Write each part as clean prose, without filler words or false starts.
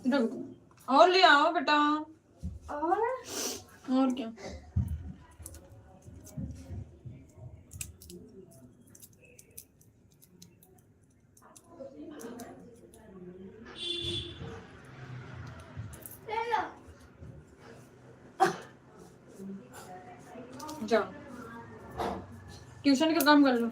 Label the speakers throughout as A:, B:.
A: और ले आओ बेटा। और क्या। जाओ ट्यूशन का काम कर लो।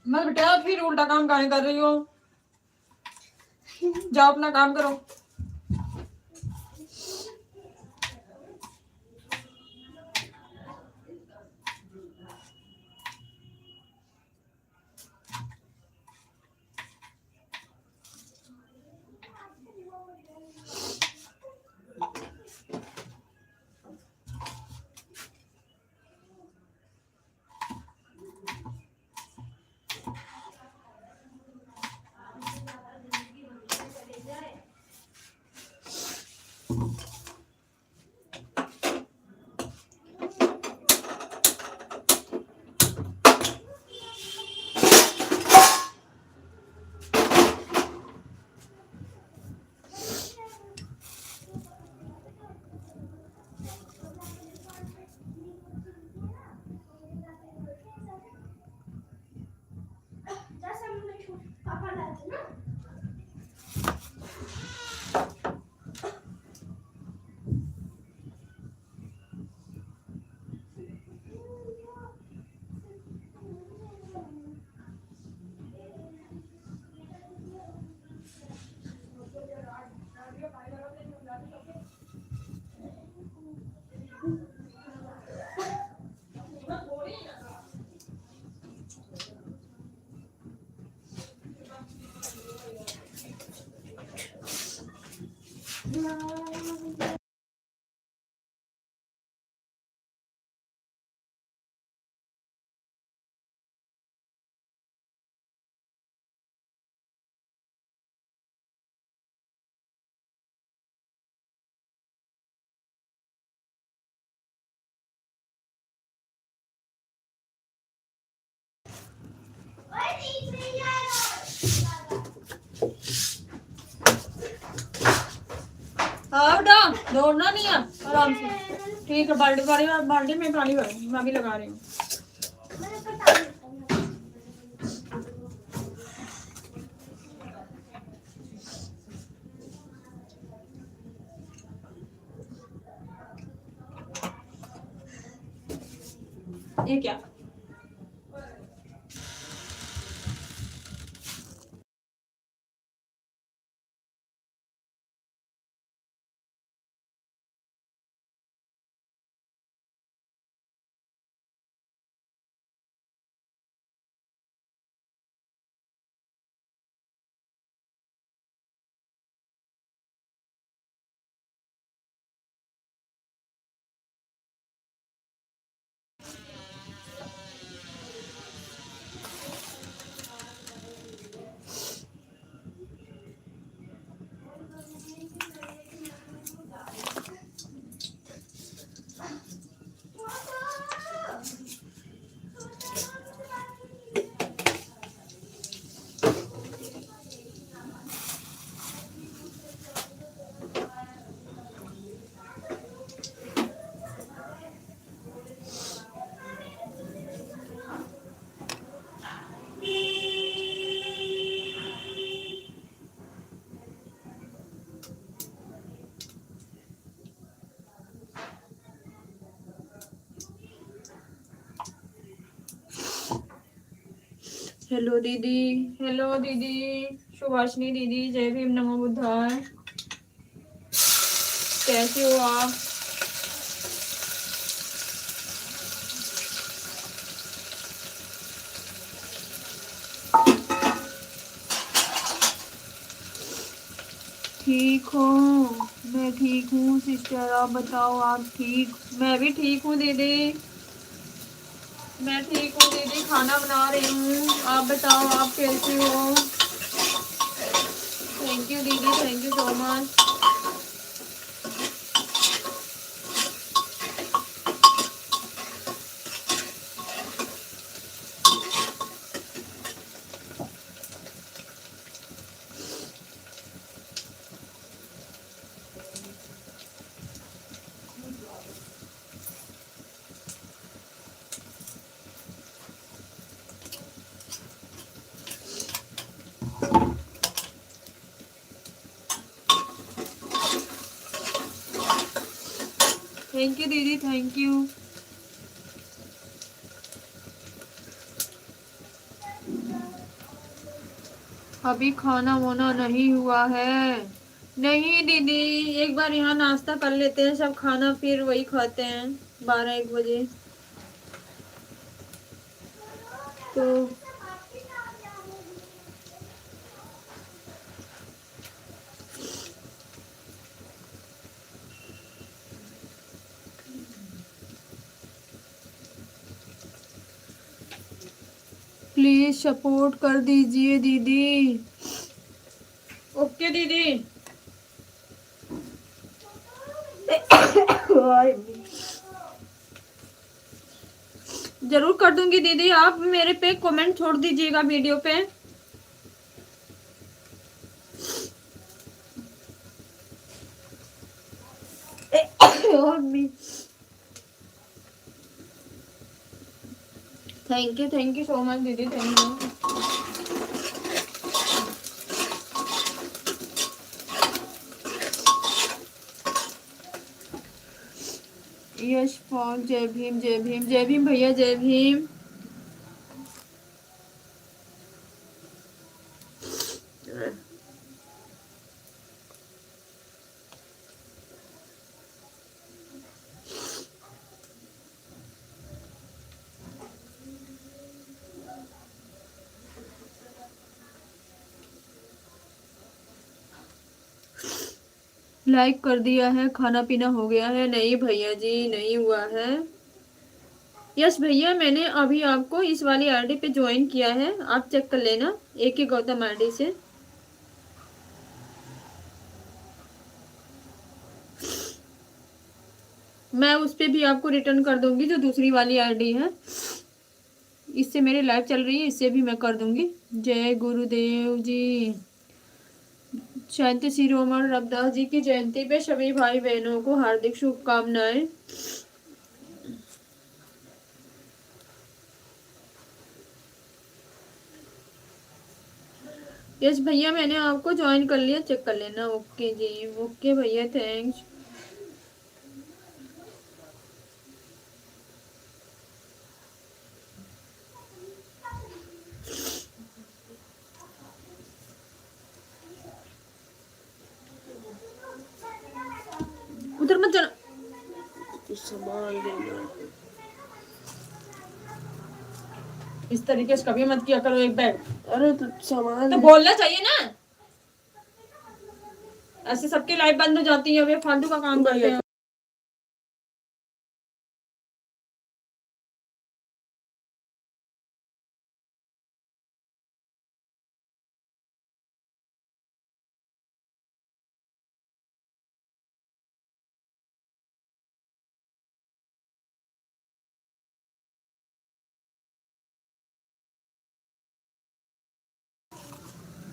A: मैं बेटा फिर उल्टा काम काहे कर रही हो। जाओ अपना काम करो। हाँ बेटा दौड़ना नहीं है आराम से। ठीक है बाल्टी में पानी भर मैं भी लगा रही हूँ। ये क्या हेलो दीदी, हेलो दीदी सुभाषिनी दीदी, जय भीम, नमो बुद्धाय। कैसे हो आप? ठीक हो? मैं ठीक हूँ सिस्टर, आप बताओ आप ठीक? मैं भी ठीक हूँ दीदी, मैं ठीक हूँ दीदी, खाना बना रही हूँ। आप बताओ आप कैसी हो? थैंक यू दीदी, thank you so much. Thank you दीदी, थैंक यू। अभी खाना वाना नहीं हुआ है। नहीं दीदी, एक बार यहाँ नाश्ता कर लेते हैं सब, खाना फिर वही खाते हैं 12-1 बजे। तो प्लीज सपोर्ट कर दीजिए दीदी। ओके दीदी। जरूर कर दूंगी दीदी, आप मेरे पे कमेंट छोड़ दीजिएगा वीडियो पे। थैंक यू सो मच दीदी, थैंक यू। यश पॉल, जय भीम, जय भीम, जय भीम भैया, जय भीम। लाइक कर दिया है, खाना पीना हो गया है? नहीं भैया जी, नहीं हुआ है। यस भैया, मैंने अभी आपको इस वाली आईडी पे ज्वाइन किया है, आप चेक कर लेना, एक ही गौतम आईडी से। मैं उस पे भी आपको रिटर्न कर दूंगी, जो दूसरी वाली आईडी है, इससे मेरी लाइव चल रही है, इससे भी मैं कर दूंगी। जय गुरुदेव जी। शांति शिरोमणि रविदास जी की जयंती पे सभी भाई बहनों को हार्दिक शुभकामनाएं। यस भैया, मैंने आपको ज्वाइन कर लिया, चेक कर लेना। ओके जी, ओके भैया, थैंक्स। उधर मत जाना, संभाल लेना। इस तरीके से कभी मत किया करो, एक बैग। अरे तो सामान तो बोलना चाहिए ना, ऐसे सबकी लाइफ बंद हो जाती है, वे फालतू का काम करते हैं।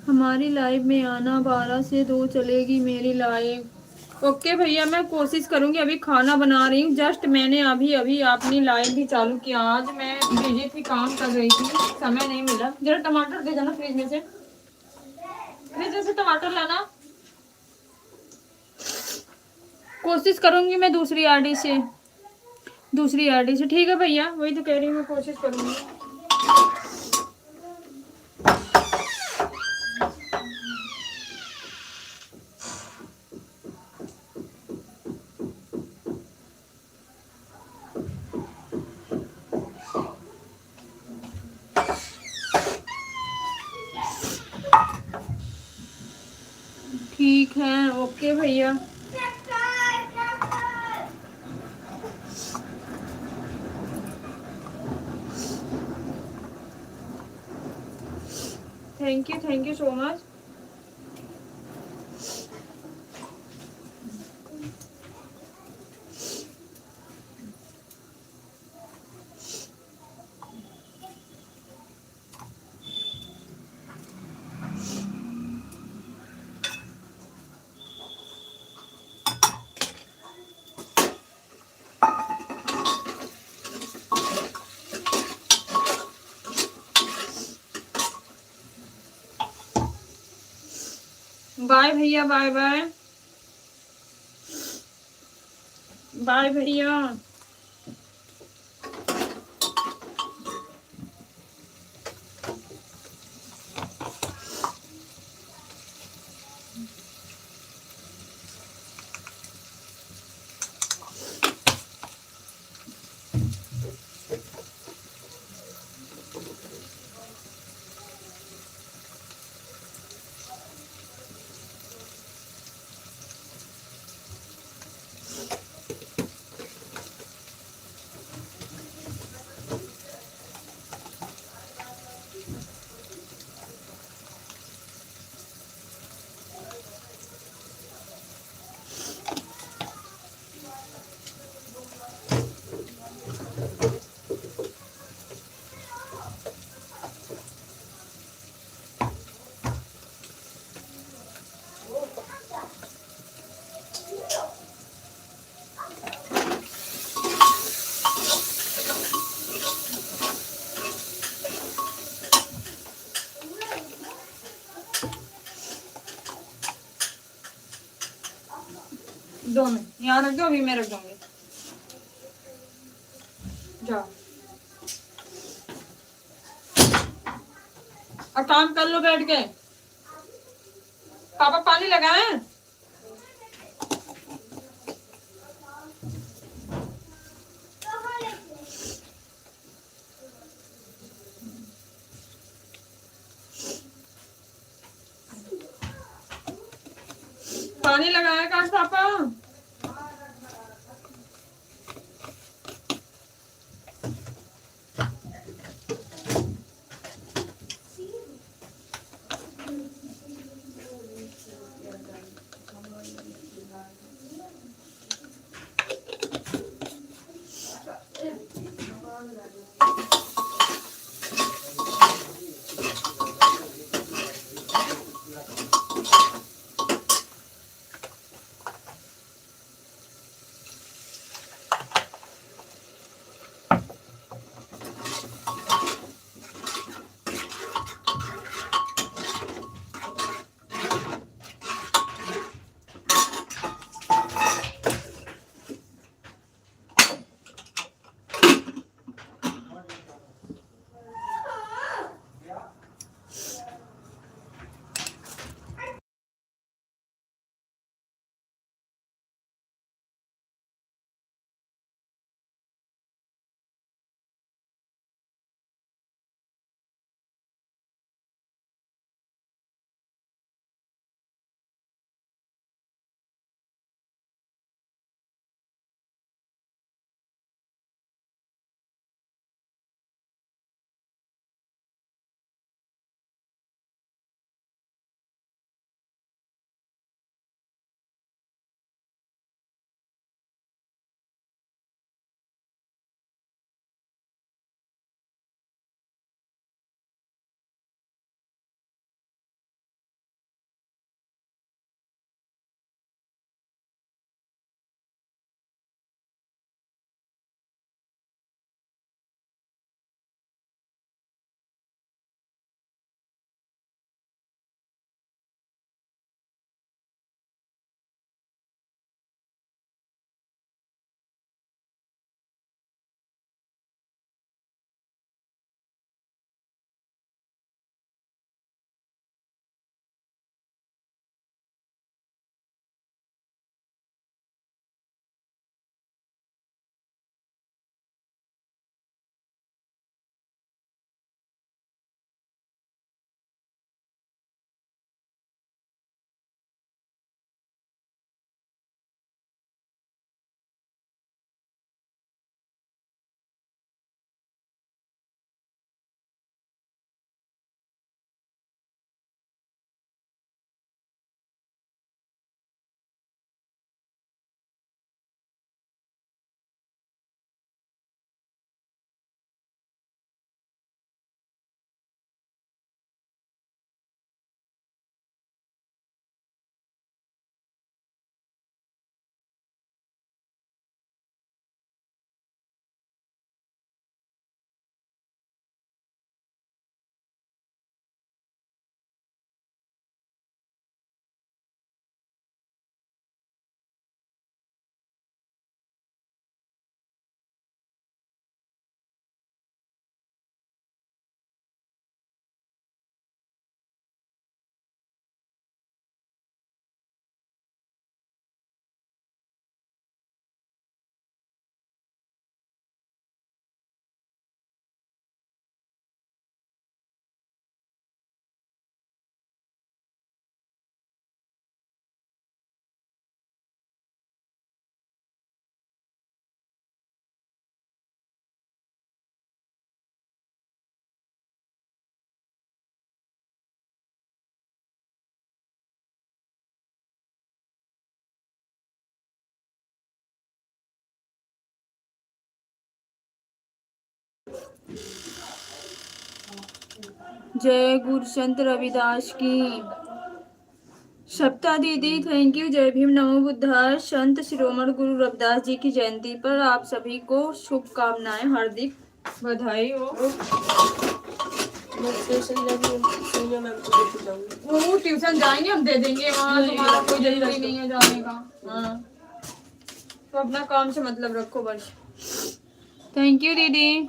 A: हमारी लाइव में आना, 12 से 2 चलेगी मेरी लाइव। ओके भैया, मैं कोशिश करूंगी। अभी खाना बना रही हूँ, जस्ट मैंने अभी अभी अपनी लाइव भी चालू किया। आज मैं बिजी थी, काम कर रही थी, समय नहीं मिला। जरा टमाटर दे देना फ्रिज में से, फ्रिज से टमाटर लाना। कोशिश करूंगी मैं दूसरी आईडी से, दूसरी आईडी से। ठीक है भैया, वही तो कह रही हूँ, मैं कोशिश करूंगी। ओके भैया। Thank you so much. Bye भैया, बाय बाय बाय भैया। दोनों यहाँ रख दो, अभी मैं रख दूंगी। जाओ और काम कर लो बैठ के। पापा पानी लगाए? पानी लगाया काश पापा? जय गुरुसंत रविदास की। सप्ता दीदी थैंक यू। जय भीम नमो बुद्धाय। संत शिरोमणि गुरु रविदास जी की जयंती पर आप सभी को शुभकामनाएं, हार्दिक बधाई हो। वो ट्यूशन जाएंगे, हम दे देंगे वहाँ, तुम्हारा कोई जरूरी नहीं है जाने का। हाँ, तो अपना काम से मतलब रखो बस। थैंक यू दीदी।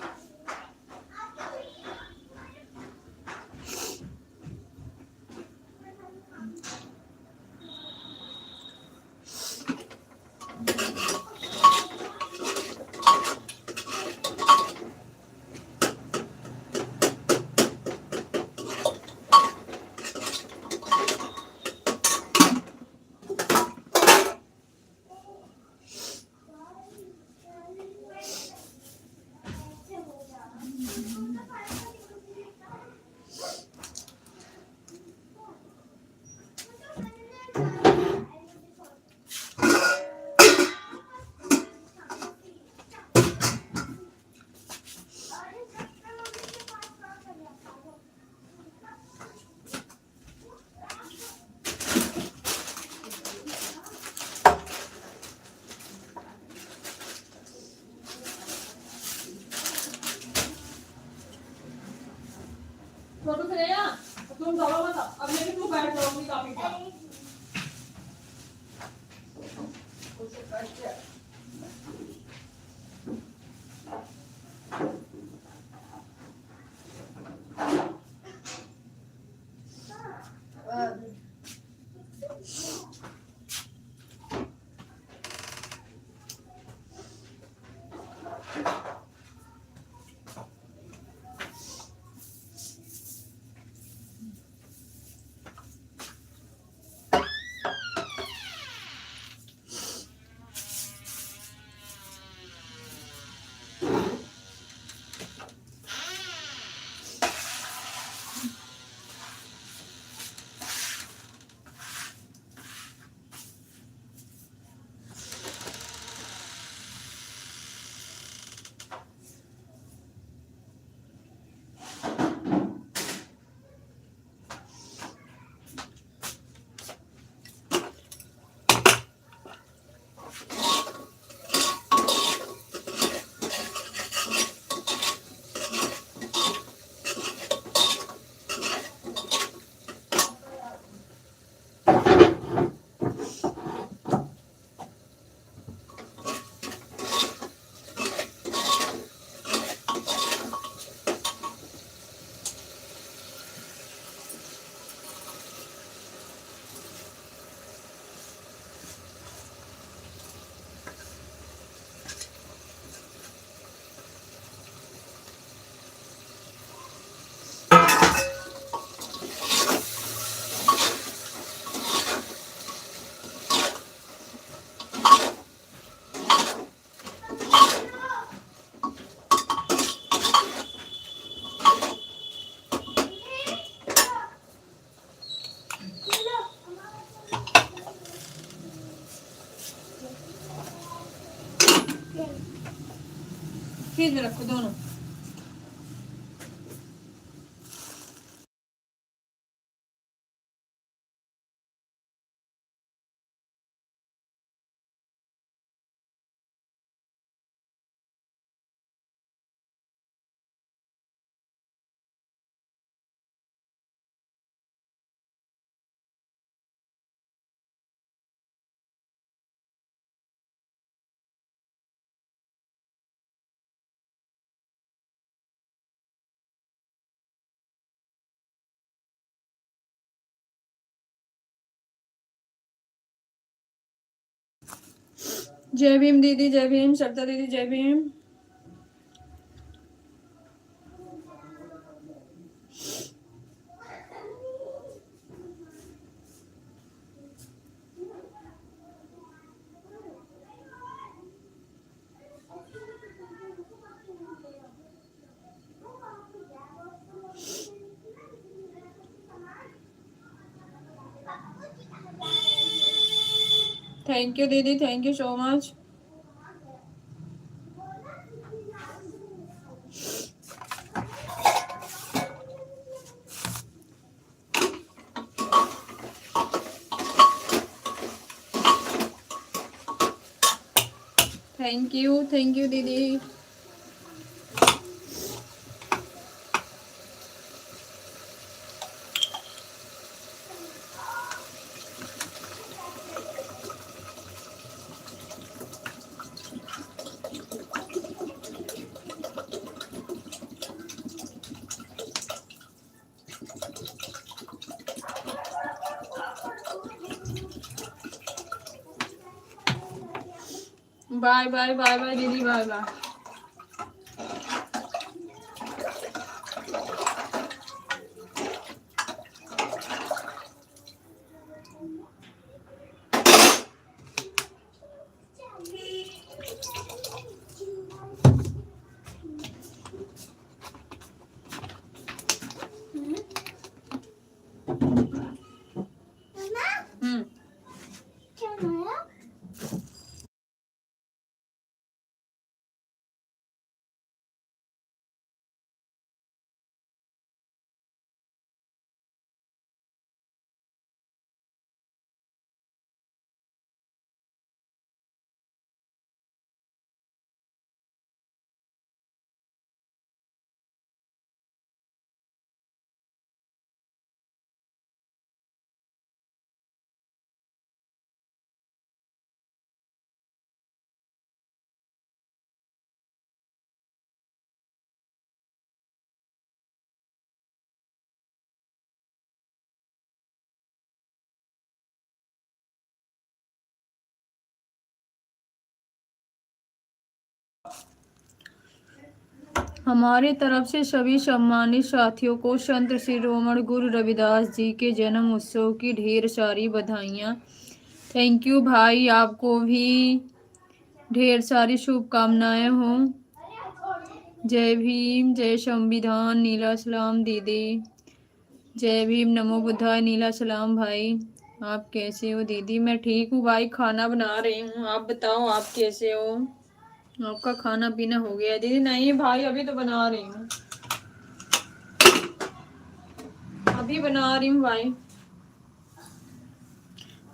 A: छोटू श्रेया, तुम जाओ मत, अब लेकिन तू बैठ जाओगी काफी टाइम। फ्रिज में रखो दोनों। जय भीम दीदी, जय भीम। सरिता दीदी जय भीम। थैंक यू दीदी, thank you so much. Thank you दीदी। बाय बाय बाय बाय दीदी, बाय बाय। हम्म। हमारी तरफ से सभी सम्मानित साथियों को संत शिरोमणि गुरु रविदास जी के जन्म उत्सव की ढेर सारी बधाइयाँ। थैंक यू भाई, आपको भी ढेर सारी शुभकामनाएं हों। जय भीम, जय संविधान, नीला सलाम दीदी। जय भीम, नमो बुद्धाय, नीला सलाम भाई। आप कैसे हो दीदी? मैं ठीक हूँ भाई, खाना बना रही हूँ। आप बताओ, आप कैसे हो? आपका खाना पीना हो गया दीदी? नहीं भाई, अभी तो बना रही हूँ, अभी बना रही हूँ भाई।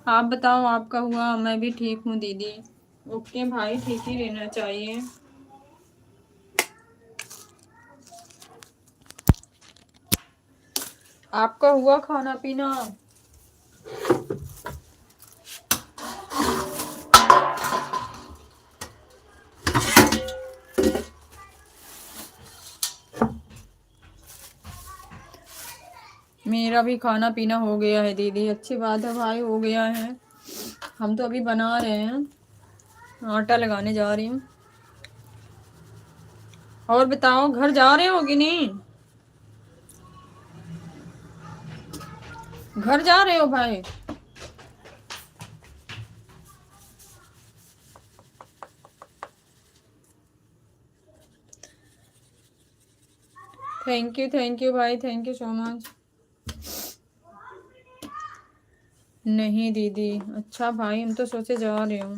A: आप बताओ, आपका हुआ? मैं भी ठीक हूँ दीदी। ओके भाई, ठीक ही रहना चाहिए। आपका हुआ खाना पीना? मेरा भी खाना पीना हो गया है दीदी। अच्छी बात है भाई, हो गया है। हम तो अभी बना रहे हैं, आटा लगाने जा रही हूँ। और बताओ, घर जा रहे हो कि नहीं? घर जा रहे हो भाई? थैंक यू भाई, थैंक यू सो मच। नहीं दीदी। अच्छा भाई, हम तो सोचे जा रहे हो।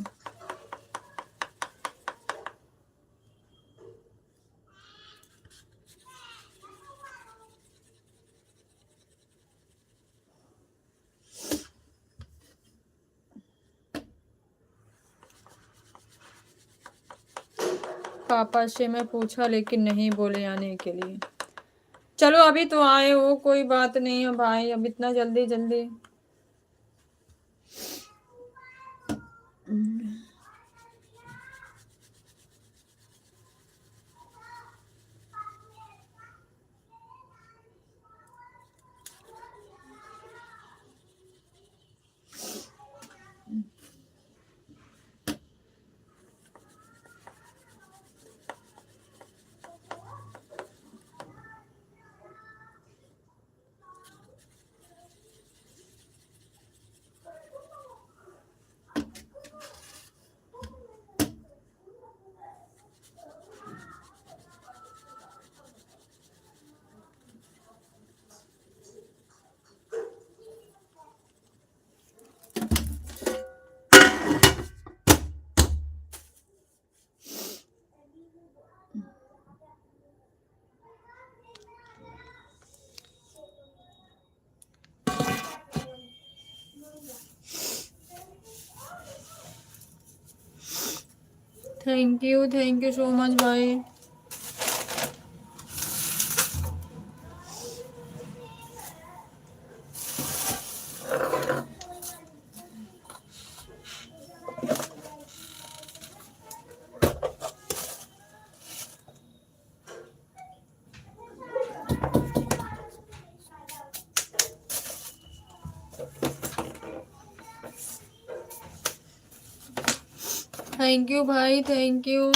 A: पापा से मैं पूछा, लेकिन नहीं बोले आने के लिए। चलो, अभी तो आए हो, कोई बात नहीं है भाई, अब इतना जल्दी जल्दी। थैंक यू सो मच भाई। थैंक यू भाई, थैंक यू।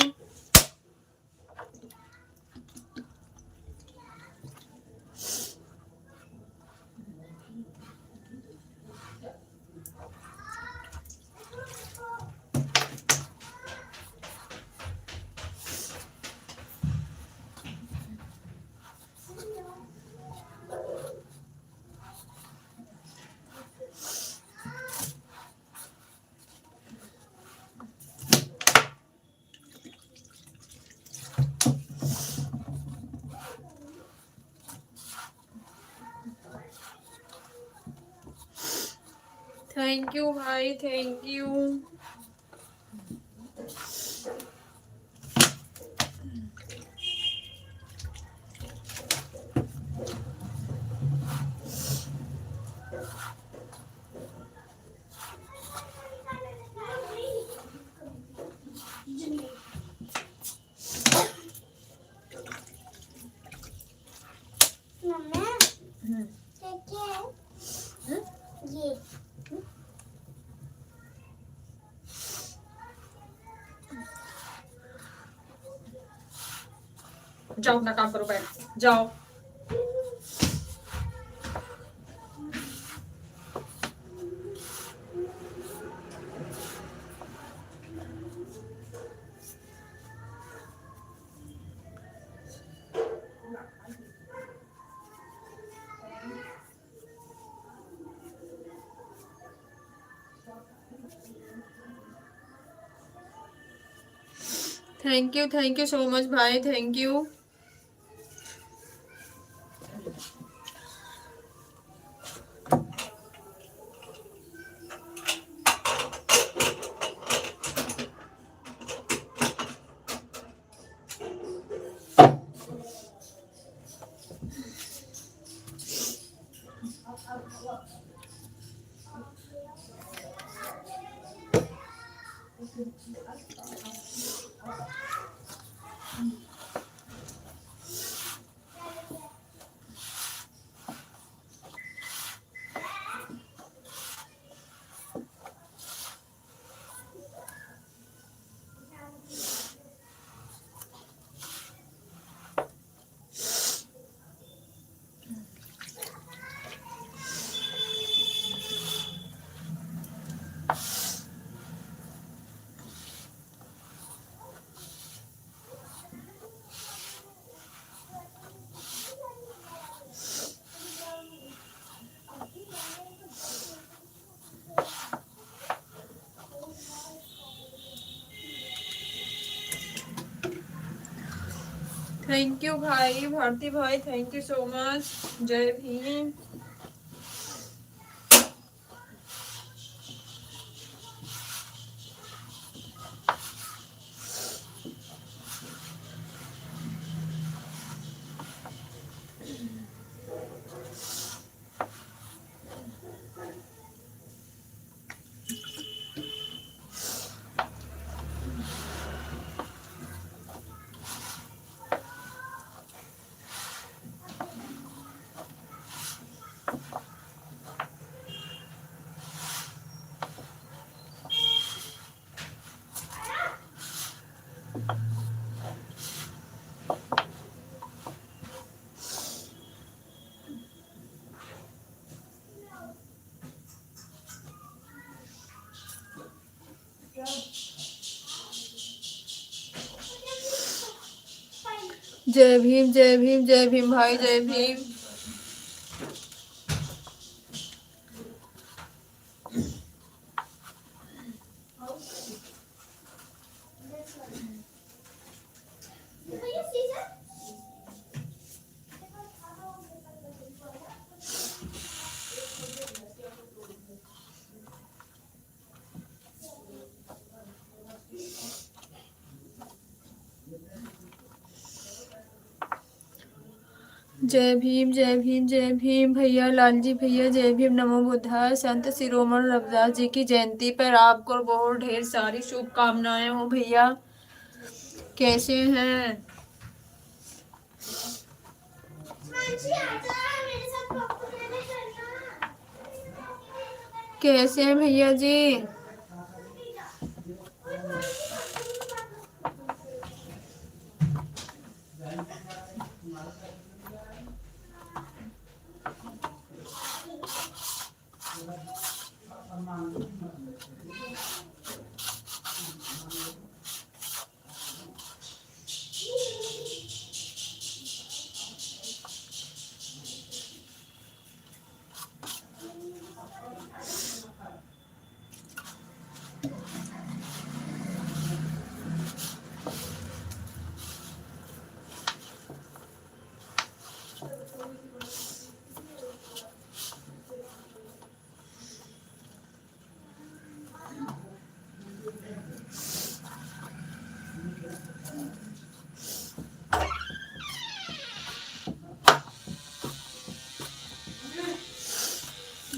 A: थैंक यू भाई, थैंक यू। जाओ अपना काम करो, बैठ जाओ। थैंक यू सो मच भाई, थैंक यू। थैंक यू भाई, भारती भाई, थैंक यू सो मच। जय भीम। जय भीम, जय भीम, जय भीम भाई, जय भीम। जय भीम जय भीम जय भीम भैया, लालजी भैया जय भीम, नमो बुद्धाय। संत शिरोमणि रविदास जी की जयंती पर आपको बहुत ढेर सारी शुभकामनाएं हो भैया। कैसे हैं? कैसे हैं भैया जी?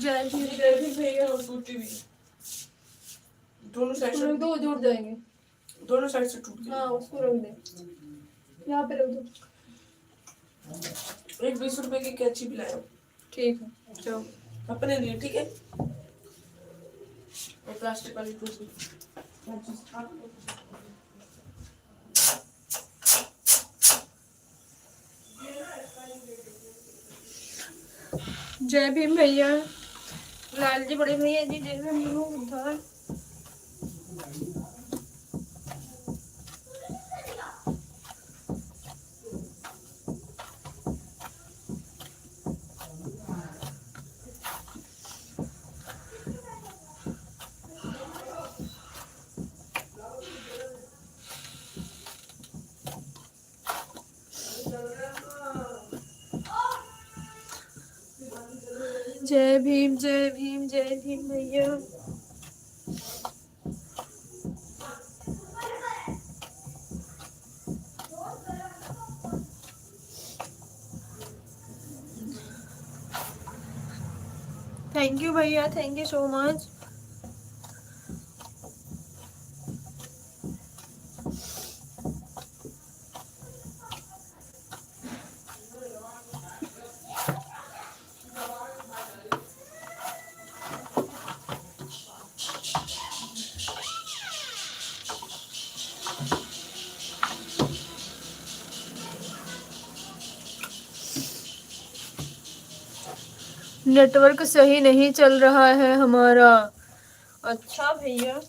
A: जय भीम भैया।
B: और टूटी भी दोनों साइड से,
A: दो जुड़ जाएंगे,
B: दोनों साइड से टूट गया।
A: हाँ उसको रख दे, यहाँ पे रख दो।
B: एक 20 रुपए की कैंची भी लाया
A: ठीक है, चलो।
B: अपने लिए, ठीक है। और प्लास्टिक वाली टूटी।
A: जय भीम भैया, लालजी बड़े भैया जी जय भीम, नमो बुद्धाय। जय भीम जय भीम जय भीम भैया। थैंक यू भैया, thank you so much. Network सही नहीं चल रहा है हमारा। अच्छा भैया,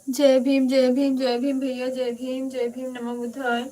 A: जय भीम जय भीम जय भीम भैया, जय भीम नमो बुद्धाय।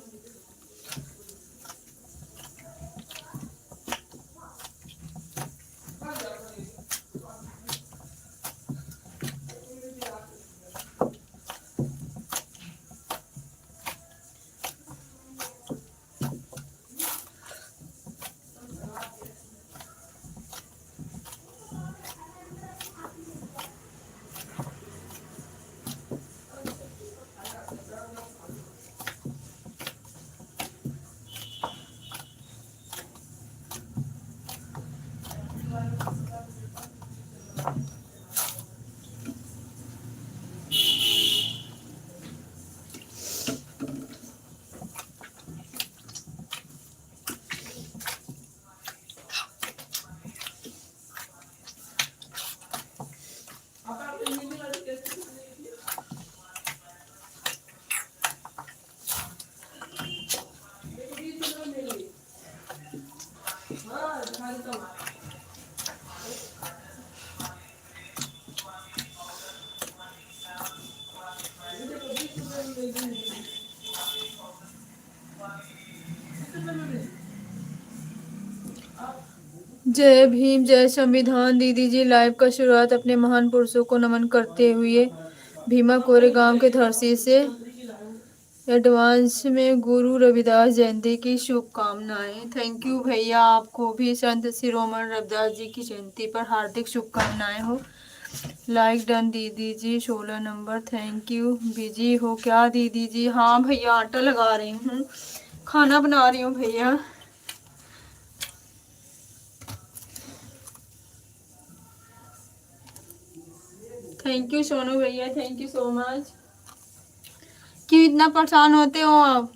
A: जय भीम जय संविधान। दीदी जी लाइव का शुरुआत अपने महान पुरुषों को नमन करते हुए भीमा कोरेगांव के धरती से एडवांस में गुरु रविदास जयंती की शुभकामनाएं। थैंक यू भैया, आपको भी संत शिरोमणि रविदास जी की जयंती पर हार्दिक शुभकामनाएं हो। लाइक डन दीदी जी 16 नंबर। Thank you. बिजी हो क्या दीदी जी? हाँ भैया, आटा लगा रही हूँ, खाना बना रही हूँ भैया। थैंक यू सोनू भैया, थैंक यू सो मच। क्यों इतना परेशान होते हो आप?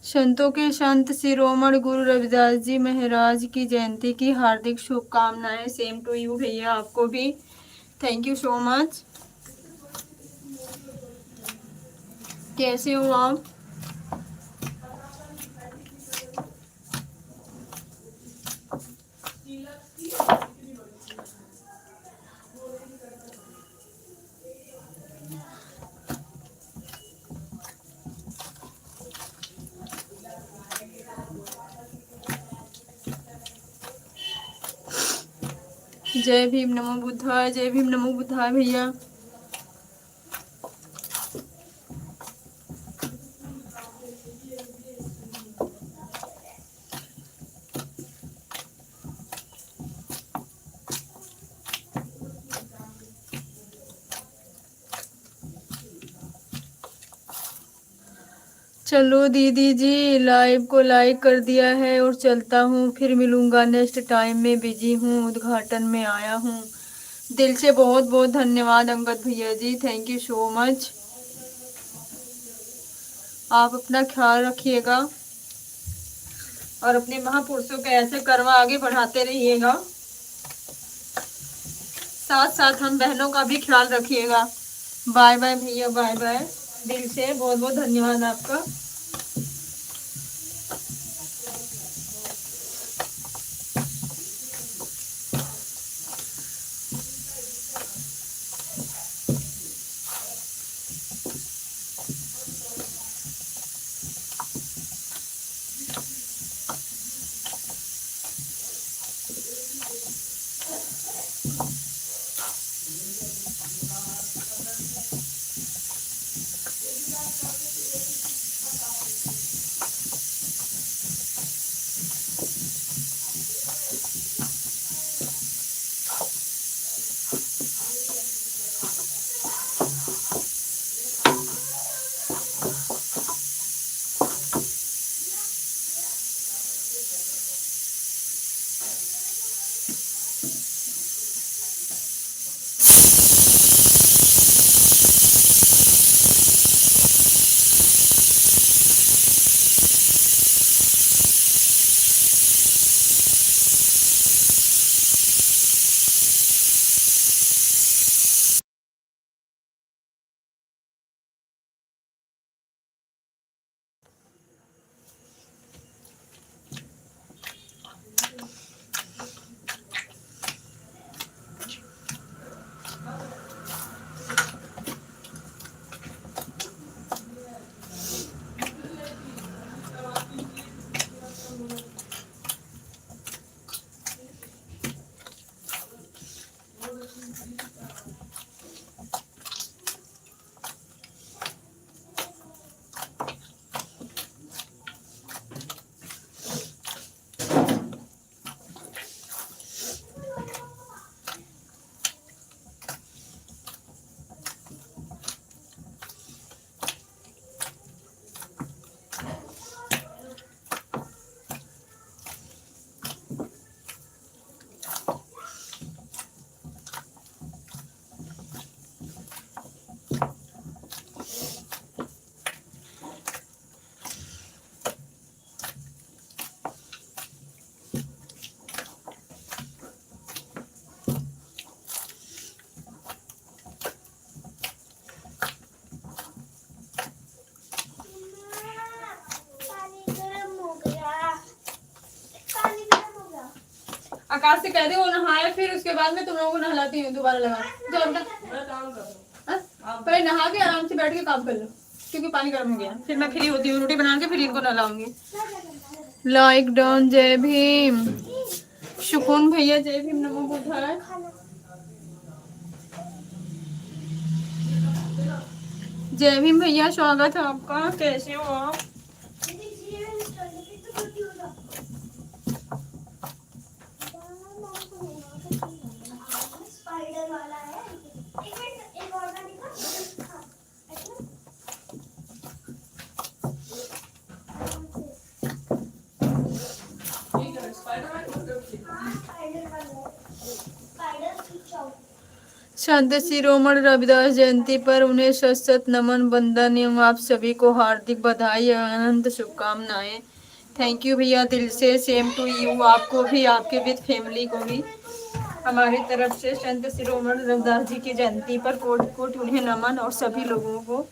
A: संतों के संत शिरोमणि गुरु रविदास जी महाराज की जयंती की हार्दिक शुभकामनाएं। सेम टू यू भैया, आपको भी थैंक यू सो मच। कैसे हो आप? जय भीम नमो बुद्धाय, जय भीम नमो बुद्धाय भैया। चलो दीदी जी, लाइव को लाइक कर दिया है और चलता हूँ, फिर मिलूंगा नेक्स्ट टाइम में। बिजी हूँ, उद्घाटन में आया हूँ। दिल से बहुत बहुत धन्यवाद अंगद भैया जी, थैंक यू सो मच। आप अपना ख्याल रखिएगा और अपने महापुरुषों के ऐसे कर्म आगे बढ़ाते रहिएगा। साथ साथ हम बहनों का भी ख्याल रखिएगा। बाय बाय भैया, बाय बाय। दिल से बहुत बहुत धन्यवाद आपका। आकाश से कह दे वो नहाए, फिर उसके बाद में तुम लोगों को नहलाती हूँ दोबारा लगा। जाओ बेटा,
B: मैं काम कर रहा हूँ।
A: हाँ? पहले नहा के आराम से बैठ के काम कर लो, क्योंकि पानी गर्म हो गया। फिर मैं फ्री होती हूँ, रोटी बना के फिर इनको नहलाऊंगी। लाइक डाउन, जय भीम। सुकून भैया जय भीम, नमो बुद्धाय। जय भीम भैया, स्वागत है आपका। कैसे हो आप?
C: स्पाइडर वाला है। एक मिनट, एक और का दिखा।
B: ठीक है, स्पाइडरमैन को देखिए।
C: स्पाइडर वाला है। स्पाइडर खींचाओ।
A: संत शिरोमणि रविदास जयंती पर उन्हें सशत नमन, वंदन एवं आप सभी को हार्दिक बधाई, अनंत शुभकामनाएं। थैंक यू भैया, दिल से। सेम टू यू, आपको भी, आपके विद फैमिली को भी हमारी तरफ से संत शिरोमणि रविदास जी की जयंती पर कोटि कोटि उन्हें नमन और सभी लोगों को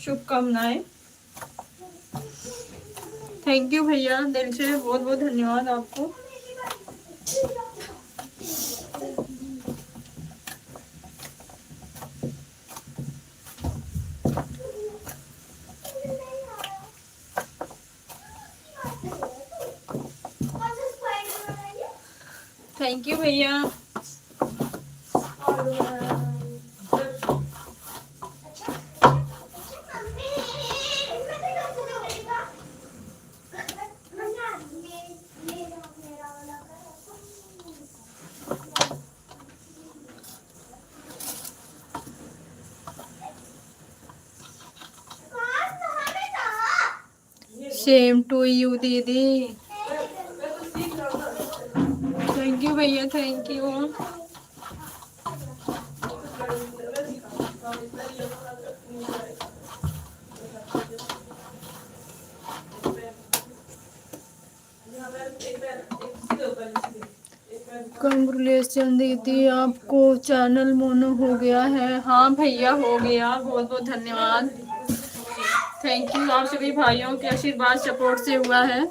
A: शुभकामनाएं। थैंक यू भैया, दिल से बहुत बहुत धन्यवाद आपको। थैंक यू भैया। सेम टू यू दीदी। थैंक यू भैया, थैंक यू। कंग्रेचुलेशन दीदी, आपको चैनल मोनो हो गया है। हाँ भैया, हो गया। बहुत बहुत धन्यवाद, थैंक यू। आप सभी भाइयों के आशीर्वाद सपोर्ट से हुआ है।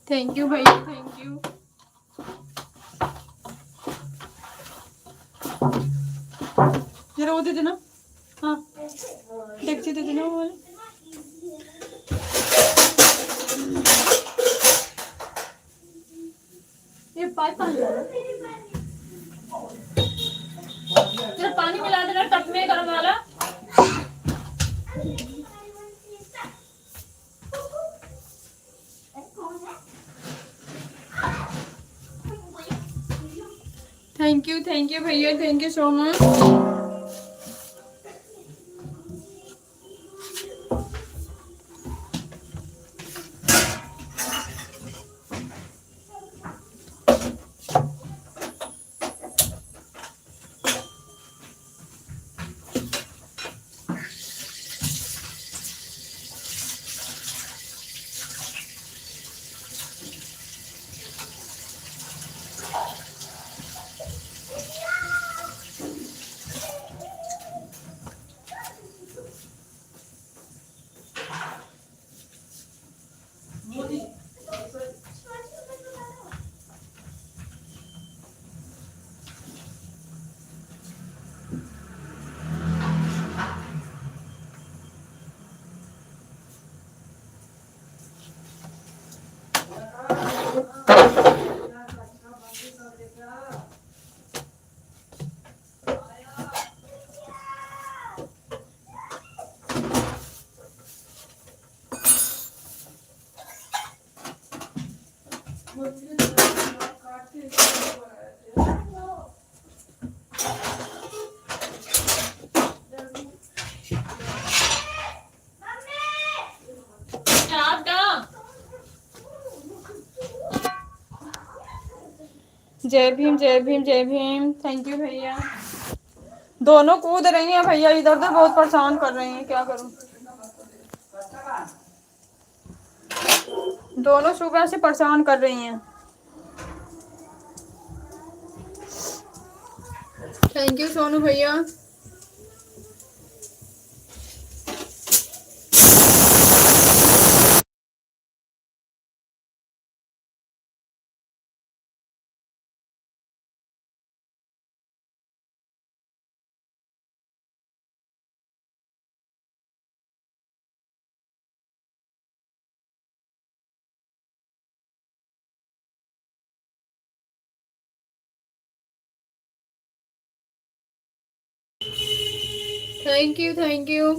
A: थैंक यू भैया, थैंक यू। जरा वो दे देना, हाँ डेक्ची दे देना वो वाली। ये पाइप पानी जरा पानी मिला देना टब में गर्म वाला। थैंक यू भैया, थैंक यू सो मच। जय भीम, जय भीम, जय भीम। थैंक यू भैया। दोनों कूद रही हैं भैया, इधर उधर बहुत परेशान कर रही हैं, क्या करूं। दोनों सुबह से परेशान कर रही हैं। थैंक यू सोनू भैया। Thank you thank you.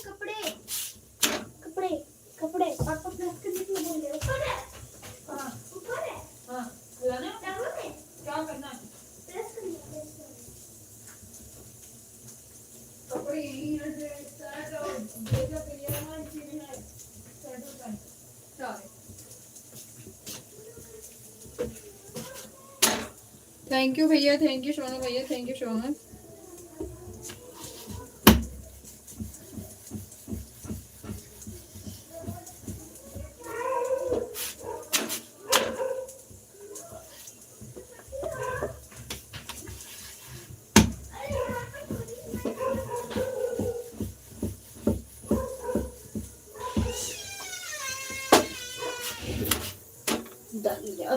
C: कपड़े कपड़े कपड़े पापा प्रेस करने के लिए बोल रहे हो। ऊपर है।
A: हाँ
C: ऊपर है।
A: हाँ लाना है?
C: डालो ने
A: क्या करना है?
C: प्रेस करनी है, प्रेस करनी
A: कपड़े यही है, शर्ट और ब्लेजर क्लियर है, इसी में है शर्ट और पैंट सारे। थैंक यू भैया, थैंक यू सोनू भैया, थैंक यू सो मच। दलिया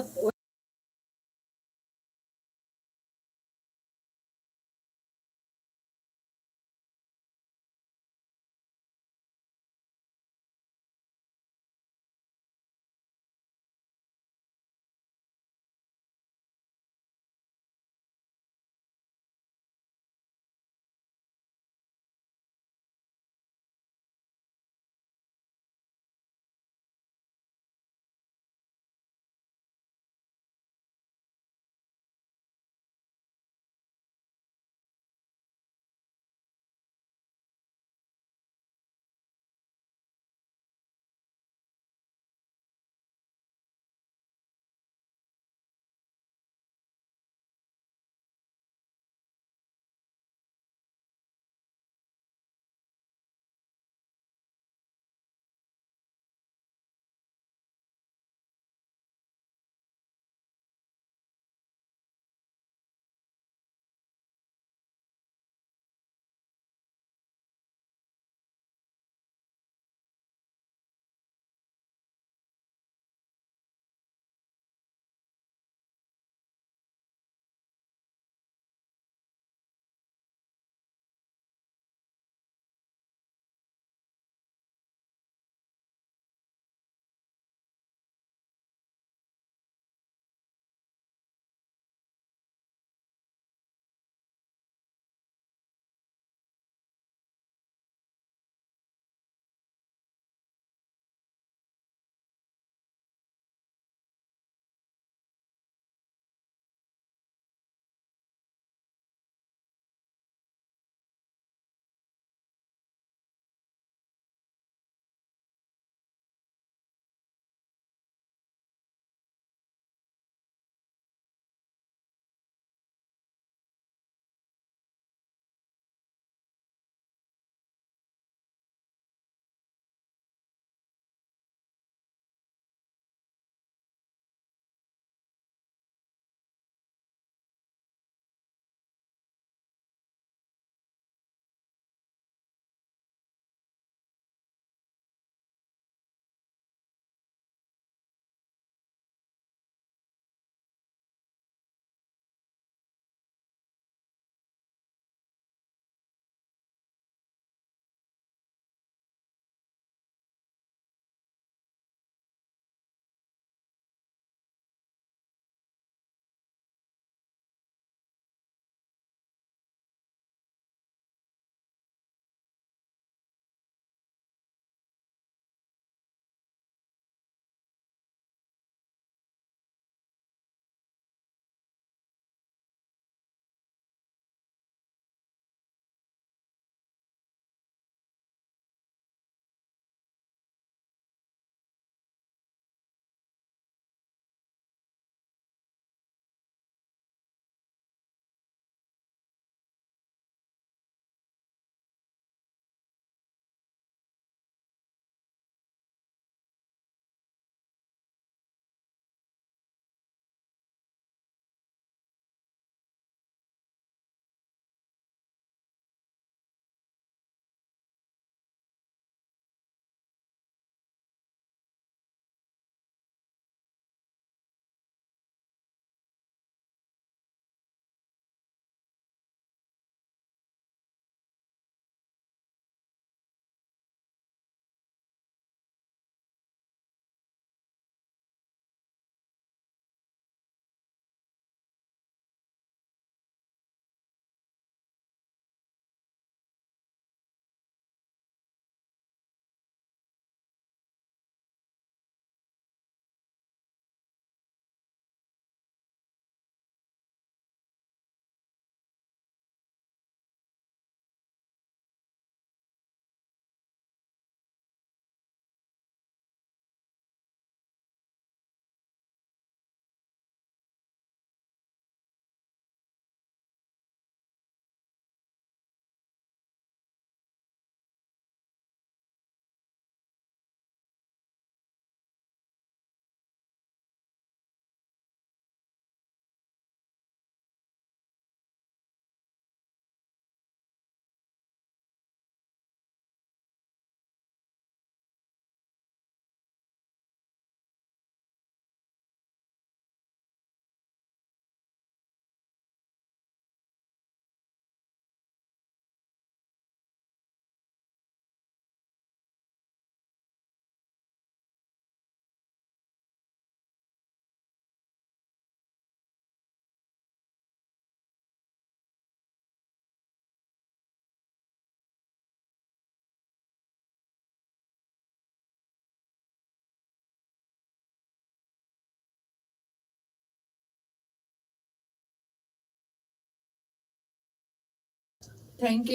A: thank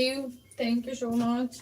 A: you so much.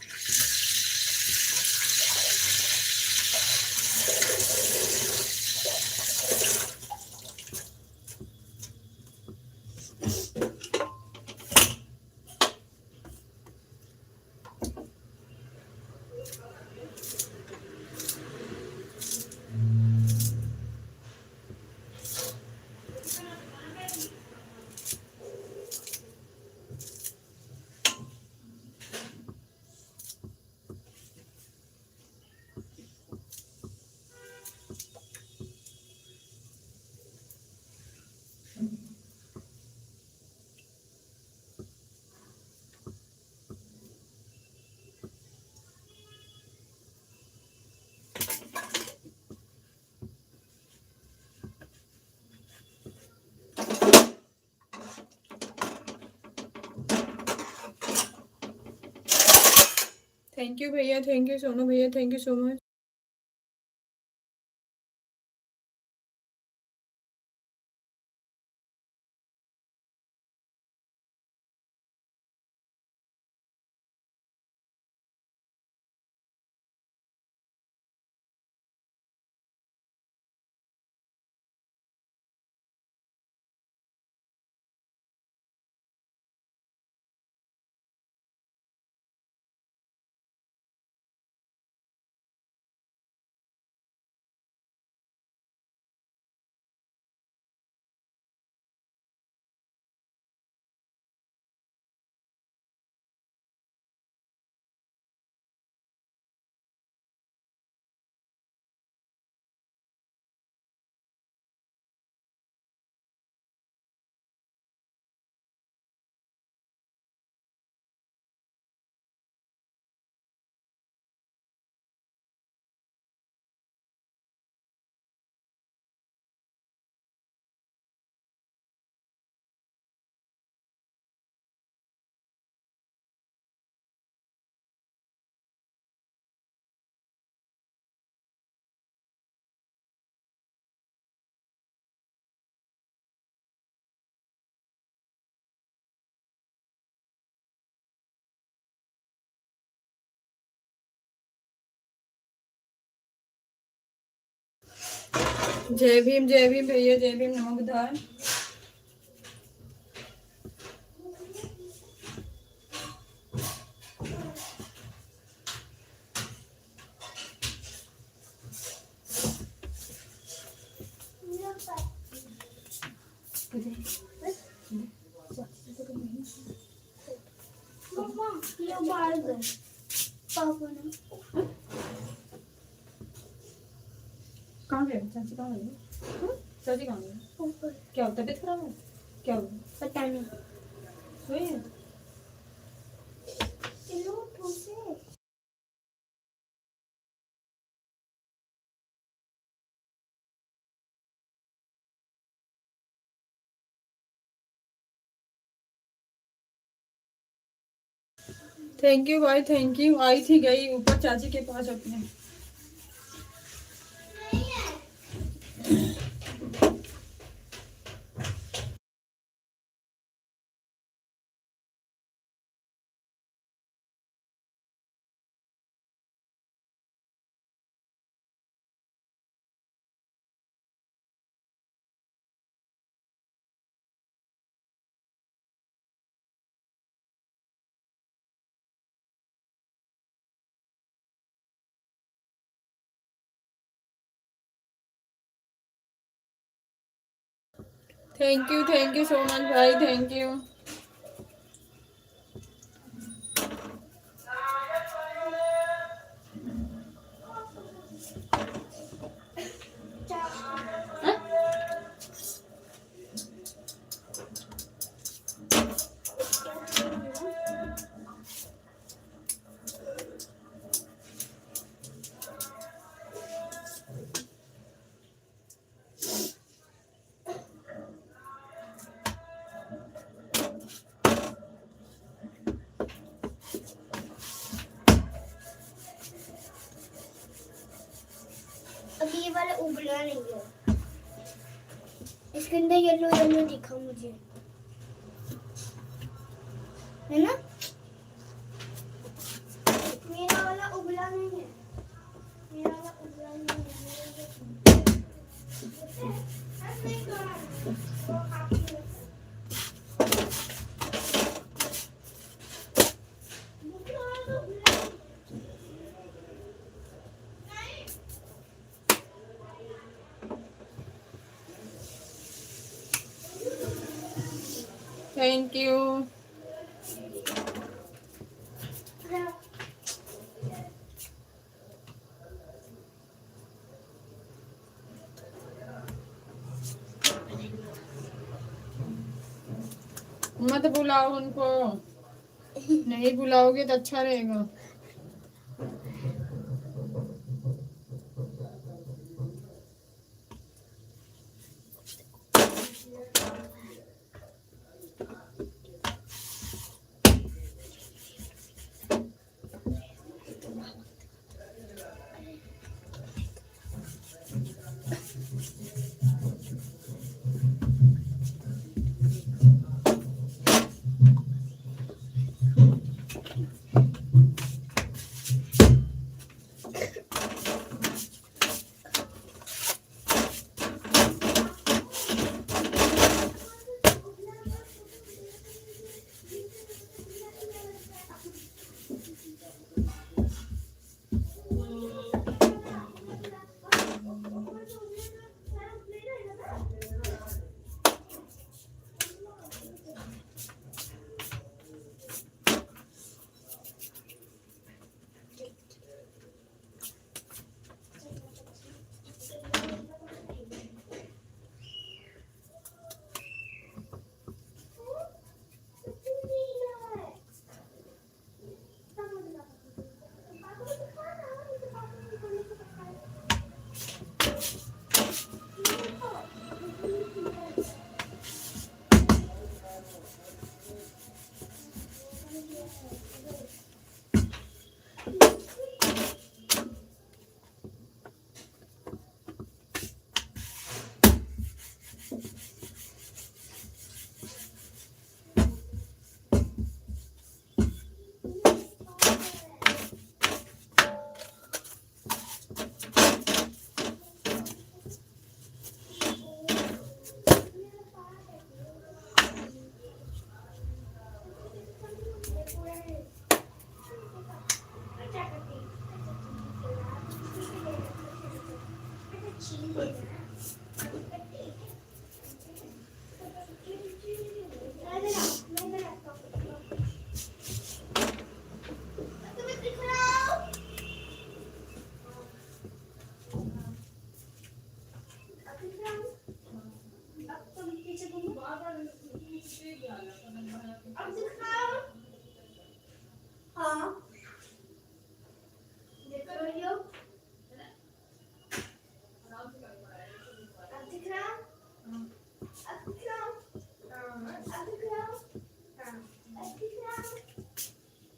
A: Thank you भैया, थैंक यू सोनू भैया, थैंक यू सो मच। जय भीम भैया, जय भीम, नमो बुद्धाय।
C: मम्मा ये बाहर गए पापा ने
A: कहाँ गए चाची, कहाँ गए चाची, कहाँ गए?
C: ऊपर
A: क्या हुआ, तबीयत खराब है? क्या हुआ?
C: पता नहीं
A: सोई है?
C: चलो उठो से
A: थैंक यू भाई, थैंक यू। आई थी, गई ऊपर चाची के पास अपने। थैंक यू सो मच भाई, थैंक यू।
C: अभी ये वाला उबला नहीं है इसके अंदर येलो येलो दिखा मुझे है ना
A: थैंक यू। मत बुलाओ उनको, नहीं बुलाओगे तो अच्छा रहेगा।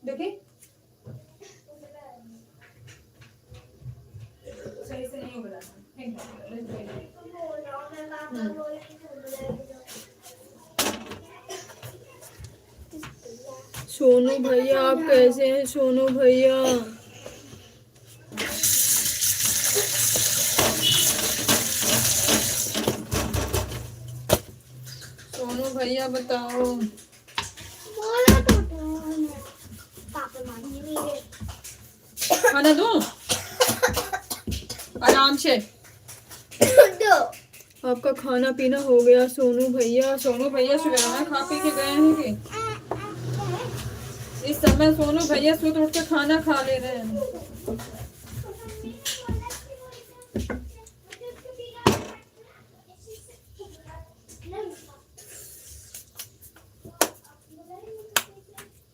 A: देखिए सही से नहीं बना। सोनू भैया आप कैसे हैं सोनू भैया? सोनू भैया बताओ।
C: बोला तो पापा मांगे मेरे
A: खाना दूं? आराम से।
C: दो
A: आपका खाना पीना हो गया सोनू भैया? सोनू भैया सुबह में खा पी के गए हैं कि इस समय सोनू भैया सुबह उठ के खाना खा ले रहे हैं।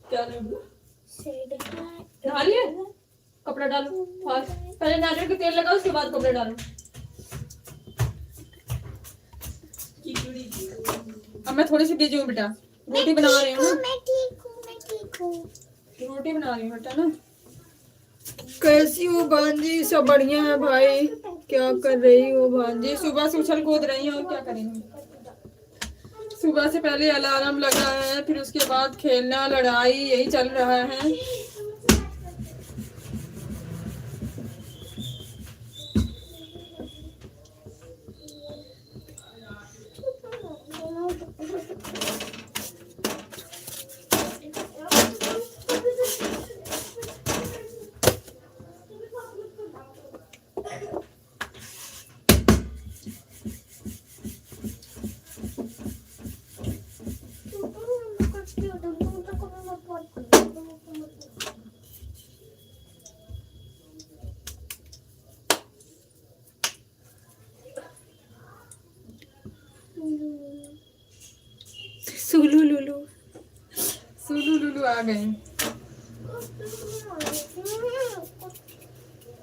A: क्या नहा लिए? कपड़ा डालो फास्ट, पहले नारियल का तेल लगाओ उसके बाद कपड़े डालो। अब मैं थोड़ी सी बिजी हूँ बेटा, रोटी बना रही हूँ।
C: मैं ठीक हूँ
A: रोटी बना रही हूँ बेटा ना। कैसी हो भांजी? सब बढ़िया है भाई। क्या कर रही हो भांजी? सुबह से उछल कूद रही हो, क्या करेंगे? सुबह से पहले अलार्म लगा है, फिर उसके बाद खेलना लड़ाई यही चल रहा है। आ गए।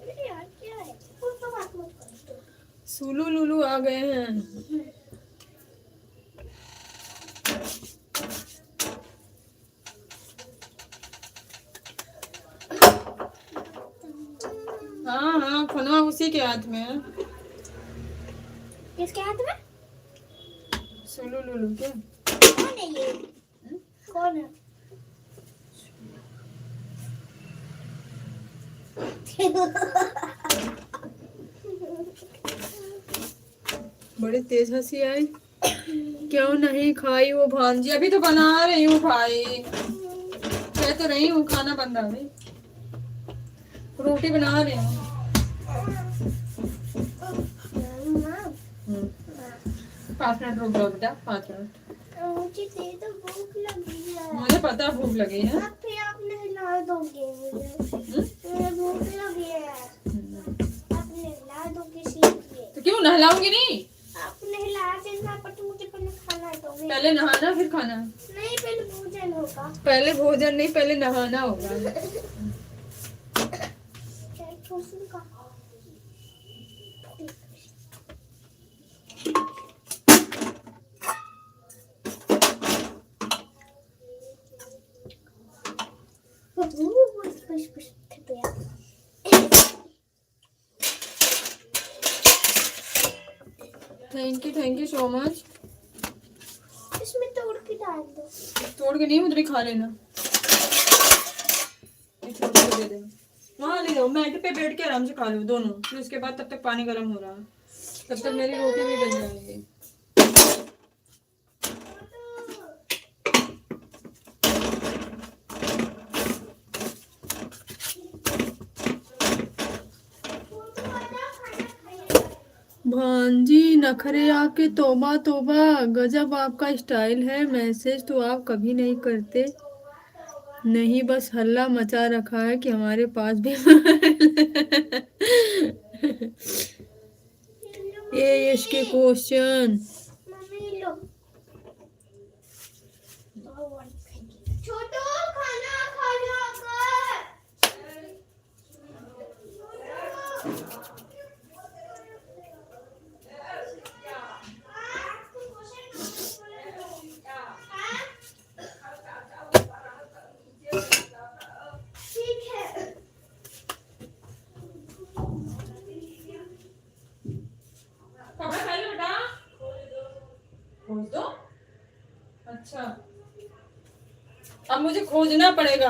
C: अरे यार क्या है, कुछ तो बात मत कर।
A: सुलू लुलू आ गए हैं। हाँ हाँ, खनवा उसी के हाथ में है।
C: किसके हाथ में?
A: सुलू लुलू के।
C: कौन है ये? कौन है?
A: बड़ी तेज हंसी आई। क्यों नहीं खाई वो भांजी? अभी तो बना रही हूँ भाई, कह तो रही हूँ खाना बन रहा है। रोटी बना रही हूँ। 5 मिनट रुक जाओ बेटा, 5 मिनट।
C: मुझे दे दो, भूख लगी है।
A: मुझे पता है भूख लगी है।
C: अब फिर आप नहला दोगे मुझे। मुझे भूख लगी है। आप नहला दोगे सीधे।
A: तो क्यों नहलाऊंगी नहीं?
C: आप नहला देना, पर तो मुझे पहले खाना दोगे।
A: पहले नहाना फिर खाना।
C: नहीं, पहले भोजन होगा।
A: पहले भोजन नहीं, पहले नहाना होगा।
C: ठोसन का।
A: Thank you so much.
C: इसमें तोड़ के डाल दो।
A: तोड़ के नहीं, उधर ही खा लेना। ये छोटे को दे देना, वहाँ ले जाओ, मैट पे बैठ के आराम से खा लो दोनों। फिर उसके बाद तब तक पानी गर्म हो रहा है, तब तक मेरी रोटी भी बन जाएगी। भांजी नखरे आके तोबा तोबा, गजब आपका स्टाइल है। मैसेज तो आप कभी नहीं करते, नहीं बस हल्ला मचा रखा है कि हमारे पास भी। ये इसके क्वेश्चन।
C: मम्मी लो। छोटू खाना खा ठीक है।
A: कपड़ा पहन लो बेटा, खोज दो। अच्छा, अब मुझे खोजना पड़ेगा।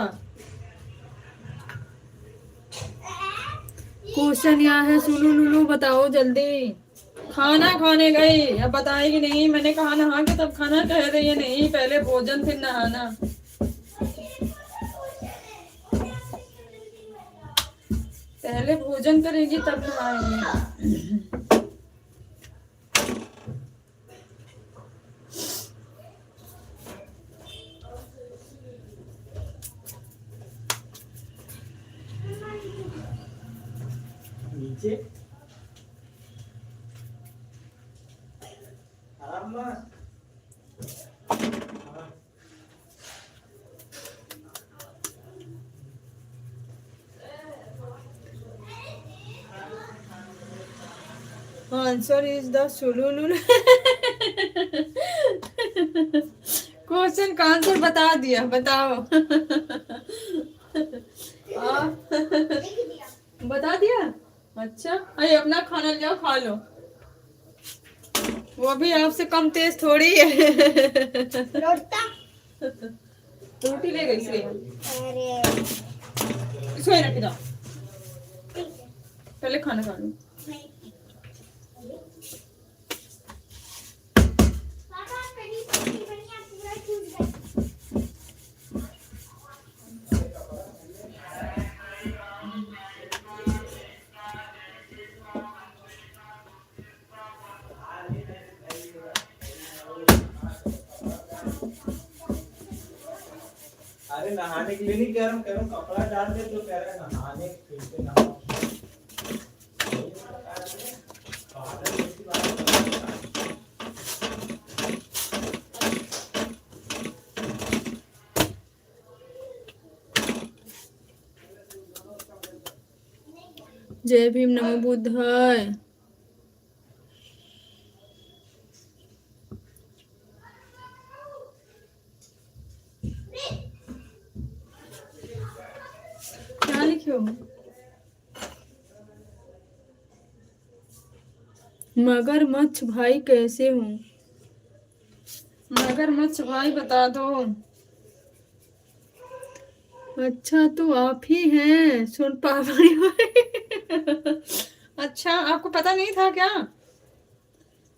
A: क्वेश्चन यहाँ है, सुलू लुलू बताओ जल्दी। खाना खाने गई, अब बताएगी नहीं। मैंने कहा नहा के तब खाना, कह रही है नहीं पहले भोजन फिर नहाना। पहले भोजन करेगी तब नहाएगी।
B: नीचे आराम ना।
A: आंसर इज द सुलुलुल। क्वेश्चन का आंसर बता दिया, बताओ। बता दिया। अच्छा, अरे अपना खाना ले जाओ, खा लो। वो भी आपसे कम तेज थोड़ी है। रोटी ले गई इसलिए।
C: अरे
A: इसको ही रख दो, पहले खाना खा लो।
B: अरे नहाने के लिए नहीं कह रहा हूँ, कपड़ा डाल दे। तो कह रहा है नहाने फिर से नहाओ।
A: जय भीम, नमो बुद्धाय। क्या लिखे हो? मगरमच्छ भाई कैसे हो? मगरमच्छ भाई बता दो। अच्छा तो आप ही हैं सुन पापड़ी भाई। अच्छा आपको पता नहीं था क्या?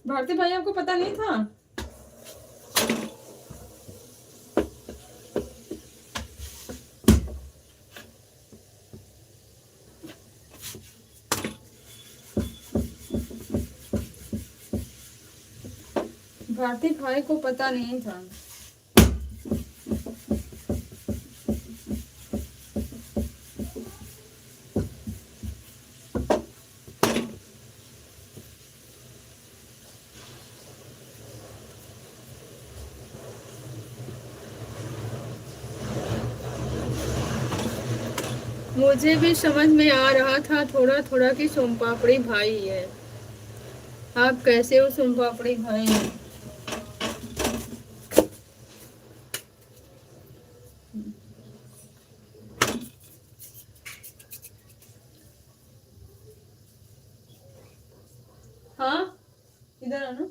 A: भारती भाई आपको पता नहीं था? भारती भाई को पता नहीं था। मुझे भी समझ में आ रहा था थोड़ा थोड़ा कि सोम पापड़ी भाई है। आप कैसे हो सोम पापड़ी भाई? हाँ इधर आना।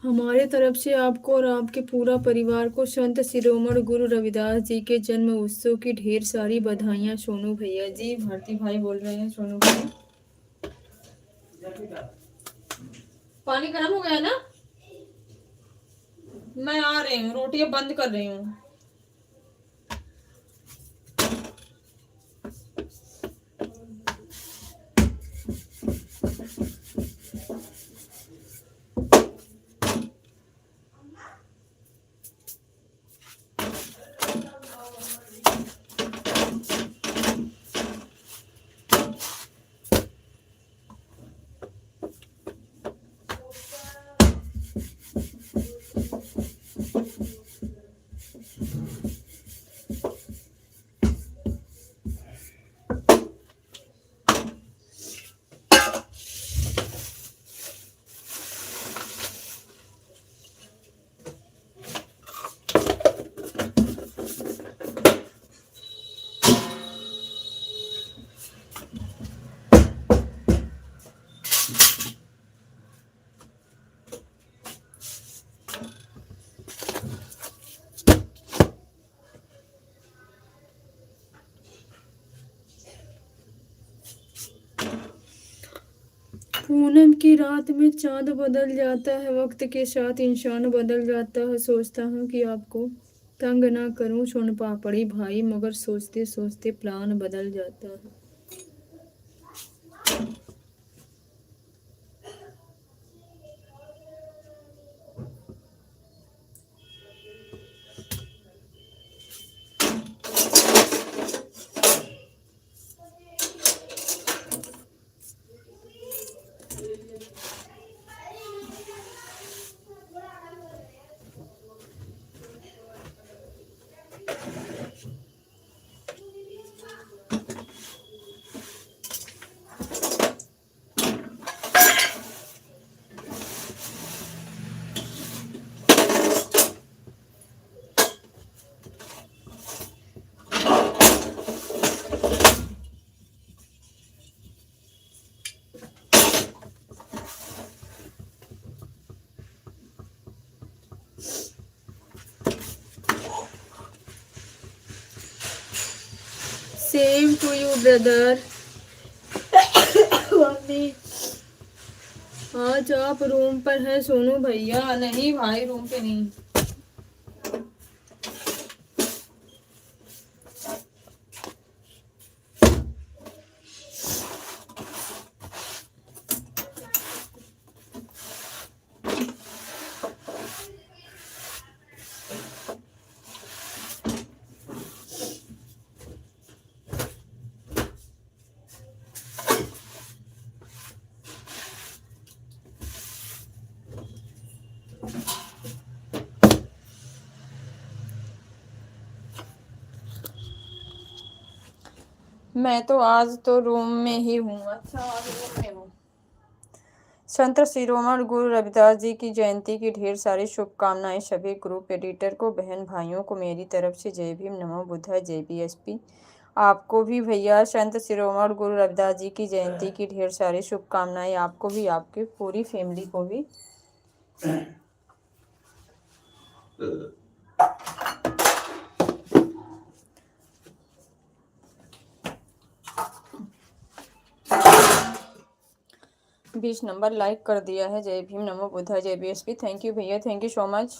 A: हमारे तरफ से आपको और आपके पूरा परिवार को संत शिरोमणि गुरु रविदास जी के जन्म उत्सव की ढेर सारी बधाइयाँ। सोनू भैया जी, भारती भाई बोल रहे हैं। सोनू भाई पानी गर्म हो गया ना? मैं आ रही हूँ, रोटियां बंद कर रही हूँ। पूनम की रात में चांद बदल जाता है, वक्त के साथ इंसान बदल जाता है। सोचता हूँ कि आपको तंग ना करूँ सोन पापड़ी भाई, मगर सोचते सोचते प्लान बदल जाता है। Same to you brother. Mummy आज आप रूम पर है सोनू भैया? नहीं भाई, रूम पे नहीं। मैं तो आज तो रूम में ही हूँ। अच्छा, आज रूम में हूँ। संत शिरोमणि गुरु रविदास जी की जयंती की ढेर सारी शुभकामनाएं सभी ग्रुप एडिटर को, बहन भाइयों को मेरी तरफ से। जय भीम, नमो बुद्धाय, जय बीएसपी। आपको भी भैया संत शिरोमणि गुरु रविदास जी की जयंती की ढेर सारी शुभकामनाएं। आपको भी, आपकी पूरी फैमिली को भी। 20 नंबर लाइक कर दिया है। जय भीम, नमो बुद्धाय, जय बीएसपी। थैंक यू भैया, थैंक यू सो मच।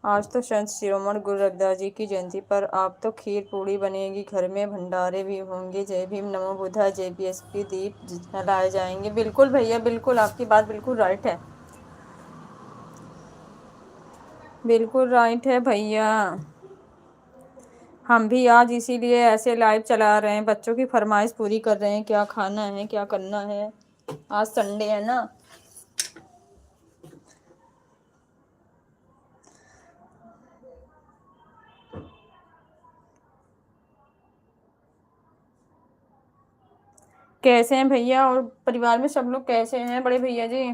A: आज तो संत शिरोमणि गुरु रविदास जी की जयंती पर आप तो खीर पूड़ी बनेगी, घर में भंडारे भी होंगे। जय भीम, नमो बुद्धाय, जय बीएसपी। दीप जलाए जाएंगे। बिल्कुल भैया, बिल्कुल, आपकी बात बिल्कुल राइट है। बिल्कुल राइट है भैया। हम भी आज इसीलिए ऐसे लाइव चला रहे हैं, बच्चों की फरमाइश पूरी कर रहे हैं, क्या खाना है, क्या करना है। आज संडे है ना। कैसे हैं भैया, और परिवार में सब लोग कैसे हैं बड़े भैया जी?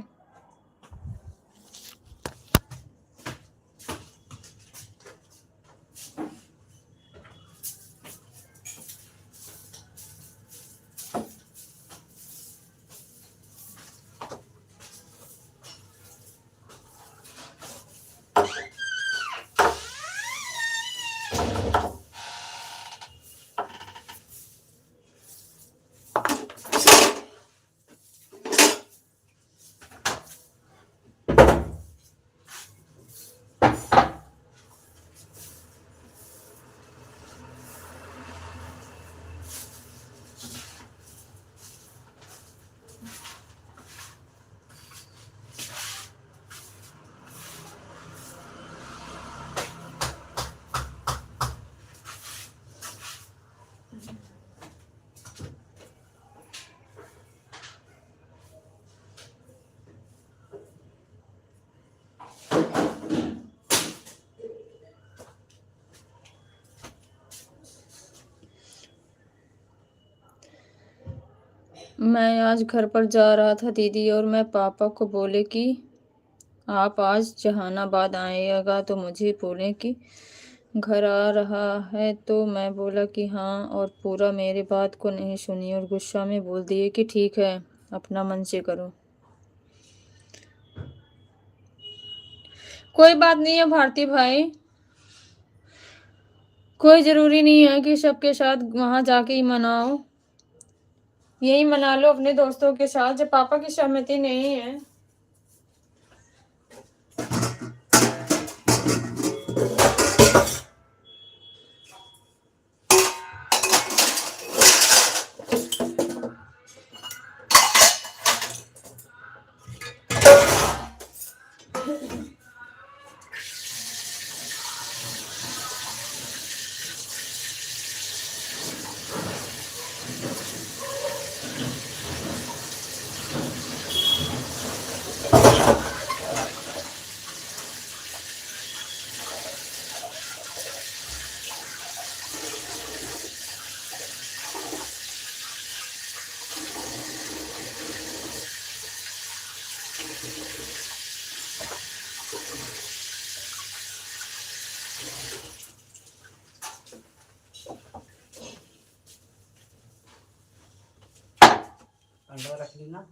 A: मैं आज घर पर जा रहा था दीदी, और मैं पापा को बोले कि आप आज जहानाबाद आइएगा, तो मुझे बोले कि घर आ रहा है, तो मैं बोला कि हाँ, और पूरा मेरे बात को नहीं सुनी और गुस्सा में बोल दिए कि ठीक है, अपना मन से करो। कोई बात नहीं है भारती भाई, कोई ज़रूरी नहीं है कि सबके साथ वहाँ जाके ही मनाओ। यही मना लो अपने दोस्तों के साथ, जब पापा की सहमति नहीं है।
B: अंडा रख ली ना।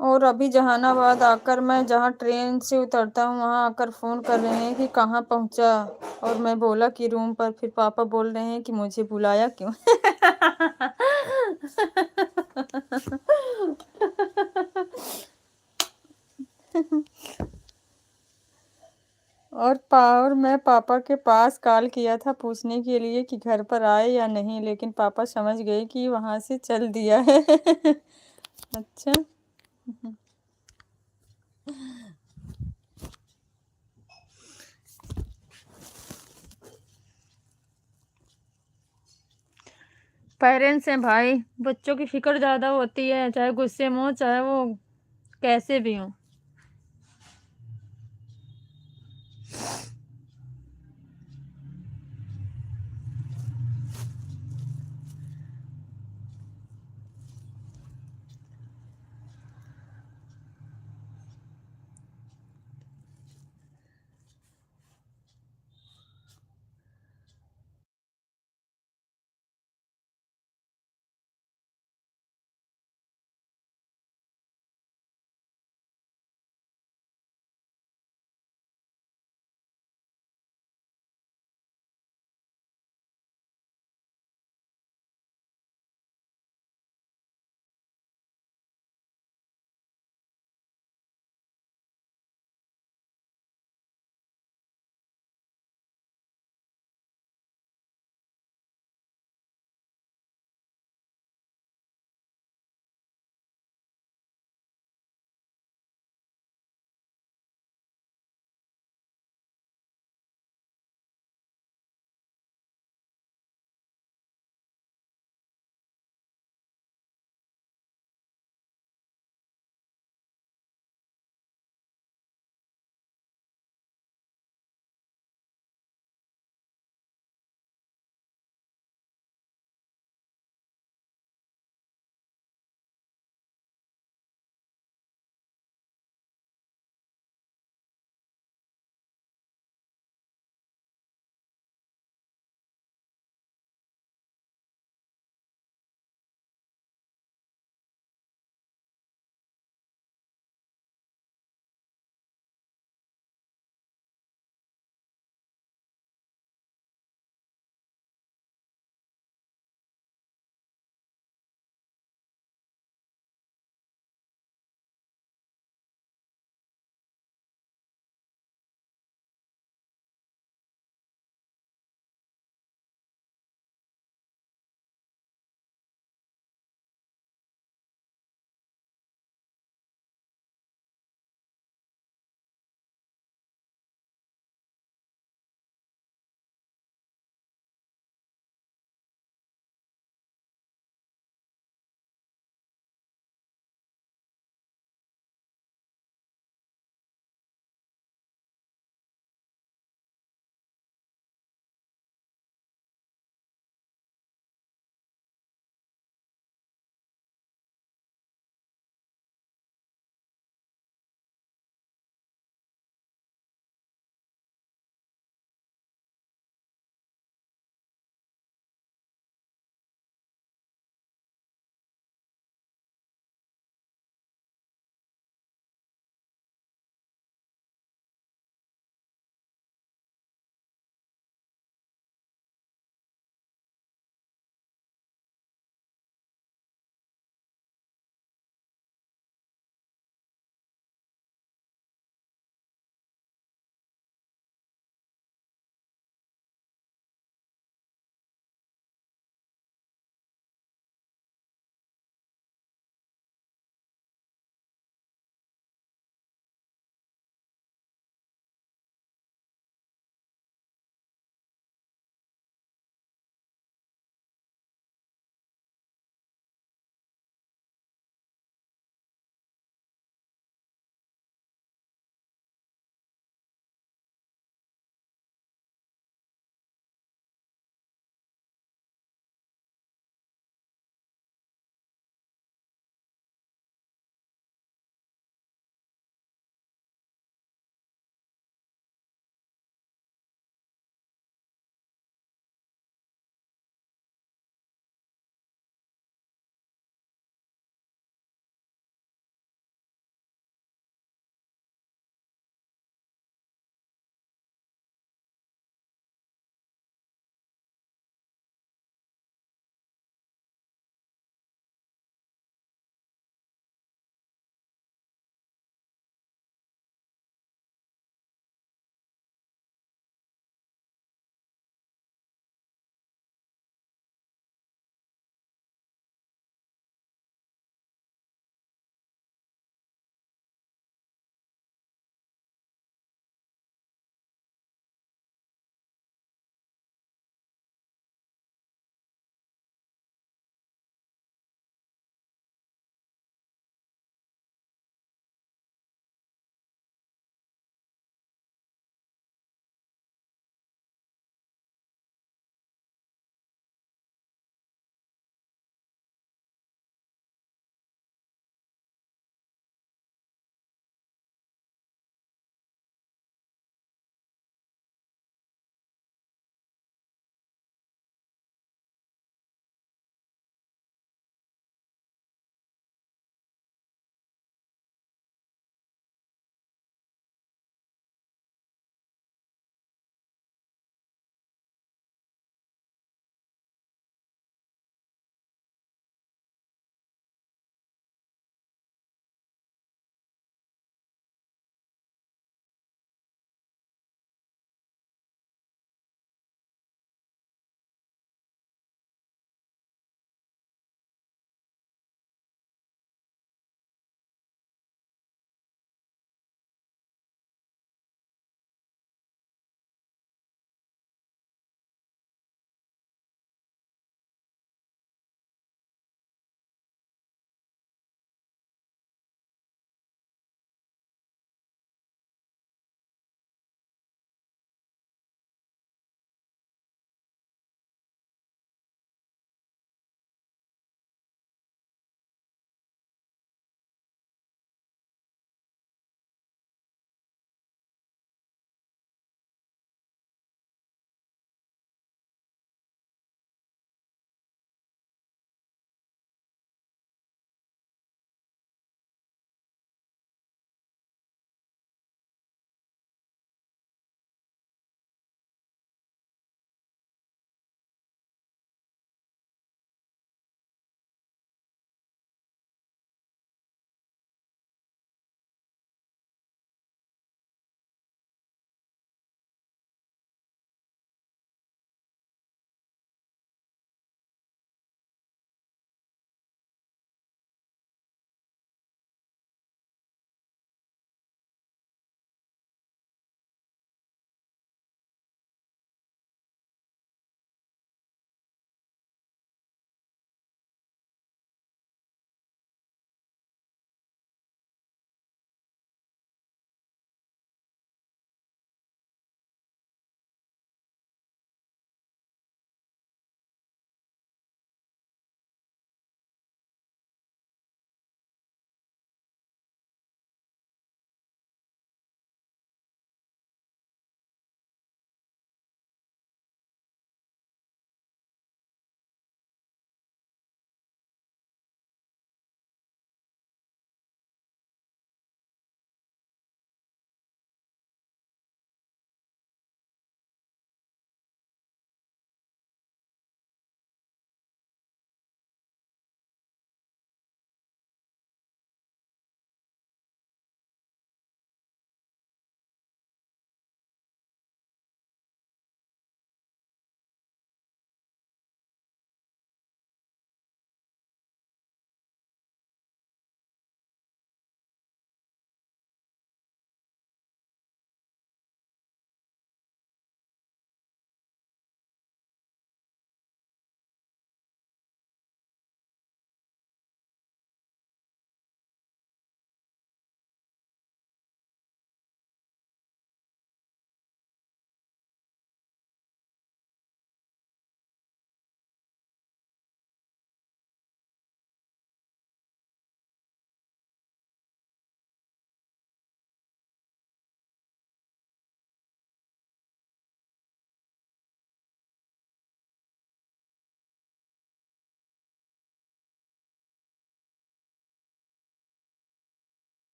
A: और अभी जहानाबाद आकर मैं जहाँ ट्रेन से उतरता हूँ वहाँ आकर फ़ोन कर रहे हैं कि कहाँ पहुँचा। और मैं बोला कि रूम पर। फिर पापा बोल रहे हैं कि मुझे बुलाया क्यों। और मैं पापा के पास कॉल किया था पूछने के लिए कि घर पर आए या नहीं, लेकिन पापा समझ गए कि वहाँ से चल दिया है। अच्छा। पेरेंट्स हैं भाई, बच्चों की फिक्र ज़्यादा होती है, चाहे गुस्से में हो चाहे वो कैसे भी हो।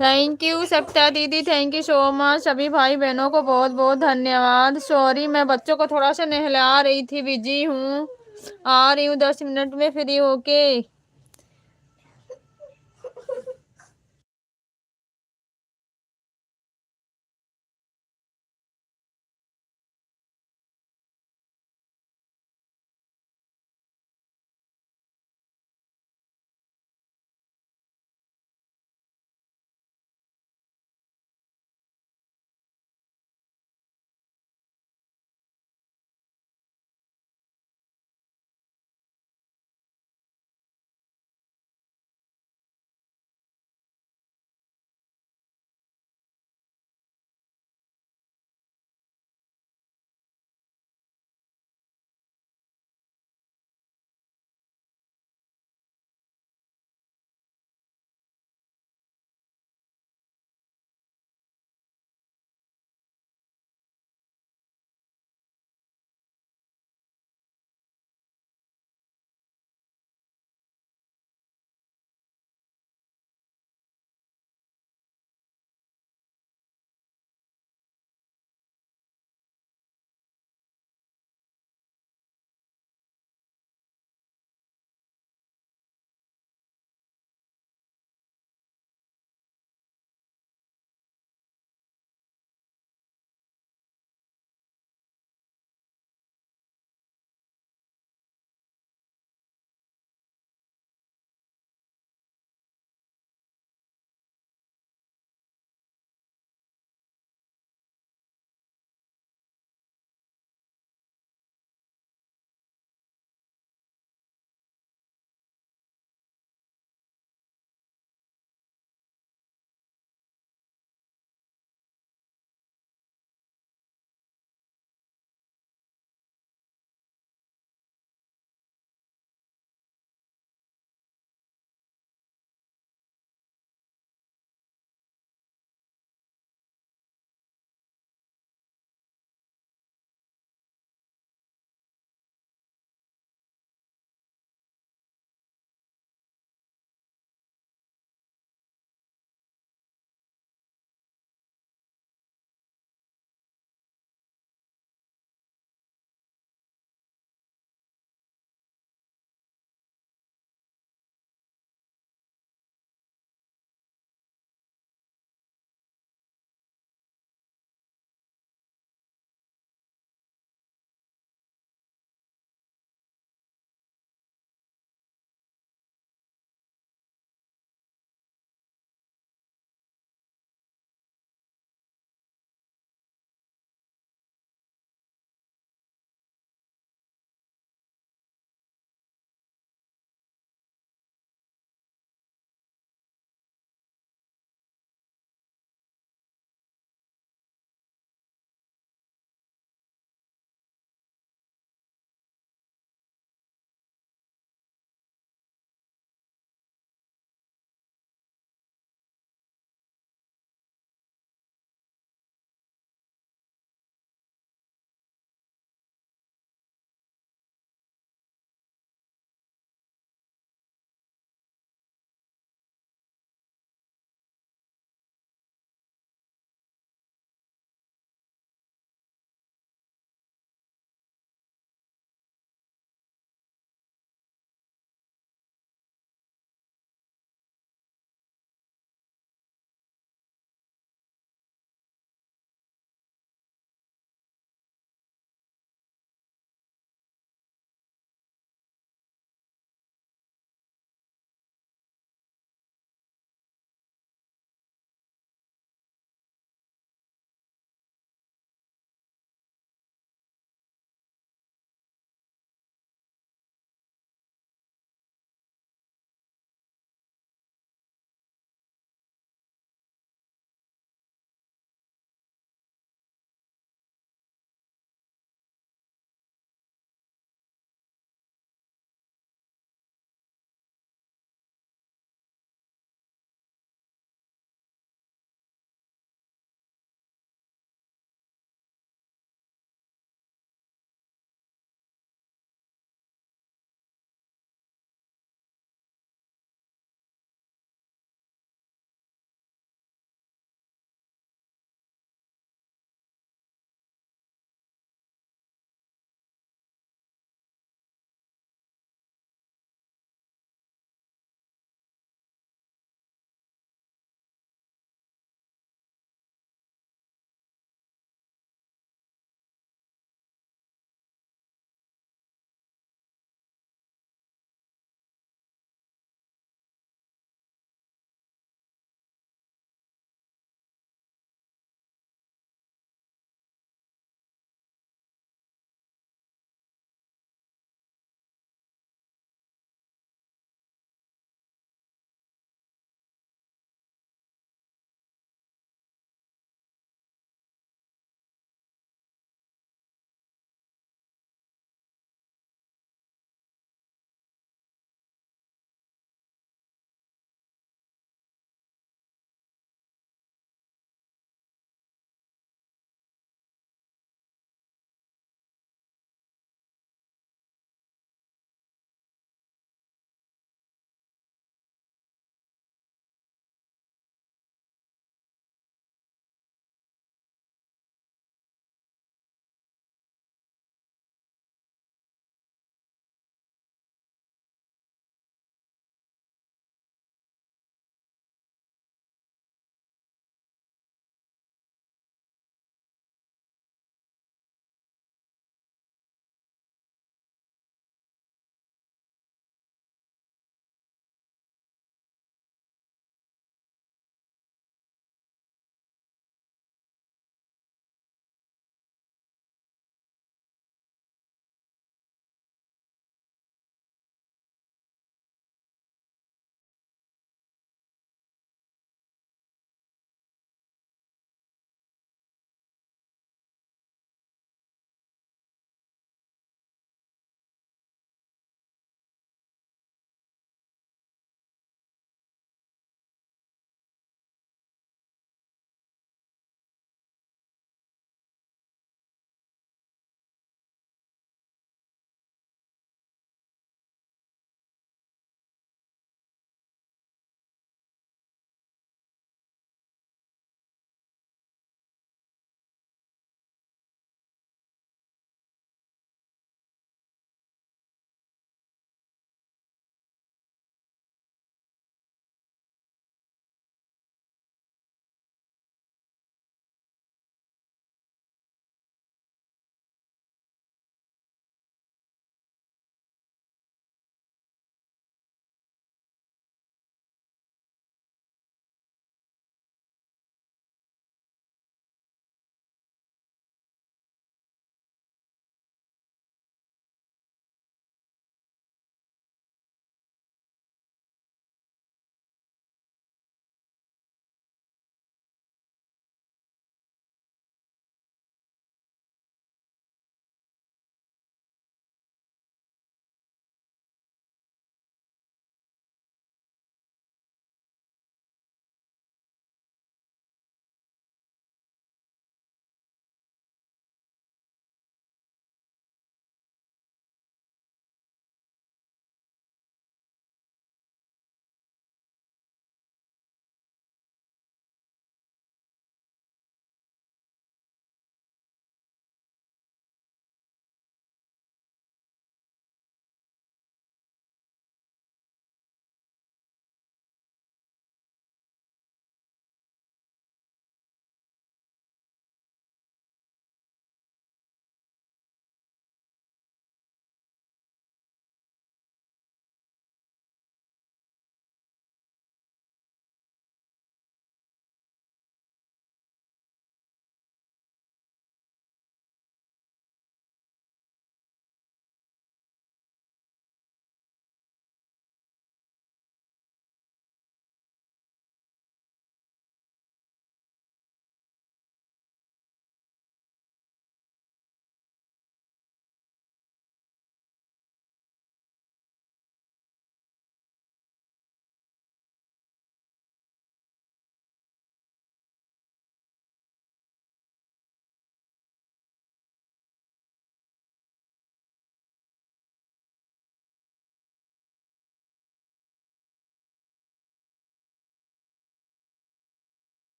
A: थैंक यू सप्ता दीदी, थैंक यू सो मच। सभी भाई बहनों को बहुत बहुत धन्यवाद। सॉरी मैं बच्चों को थोड़ा सा नहला रही थी, बिजी हूँ। आ रही हूँ 10 मिनट में फ्री होके।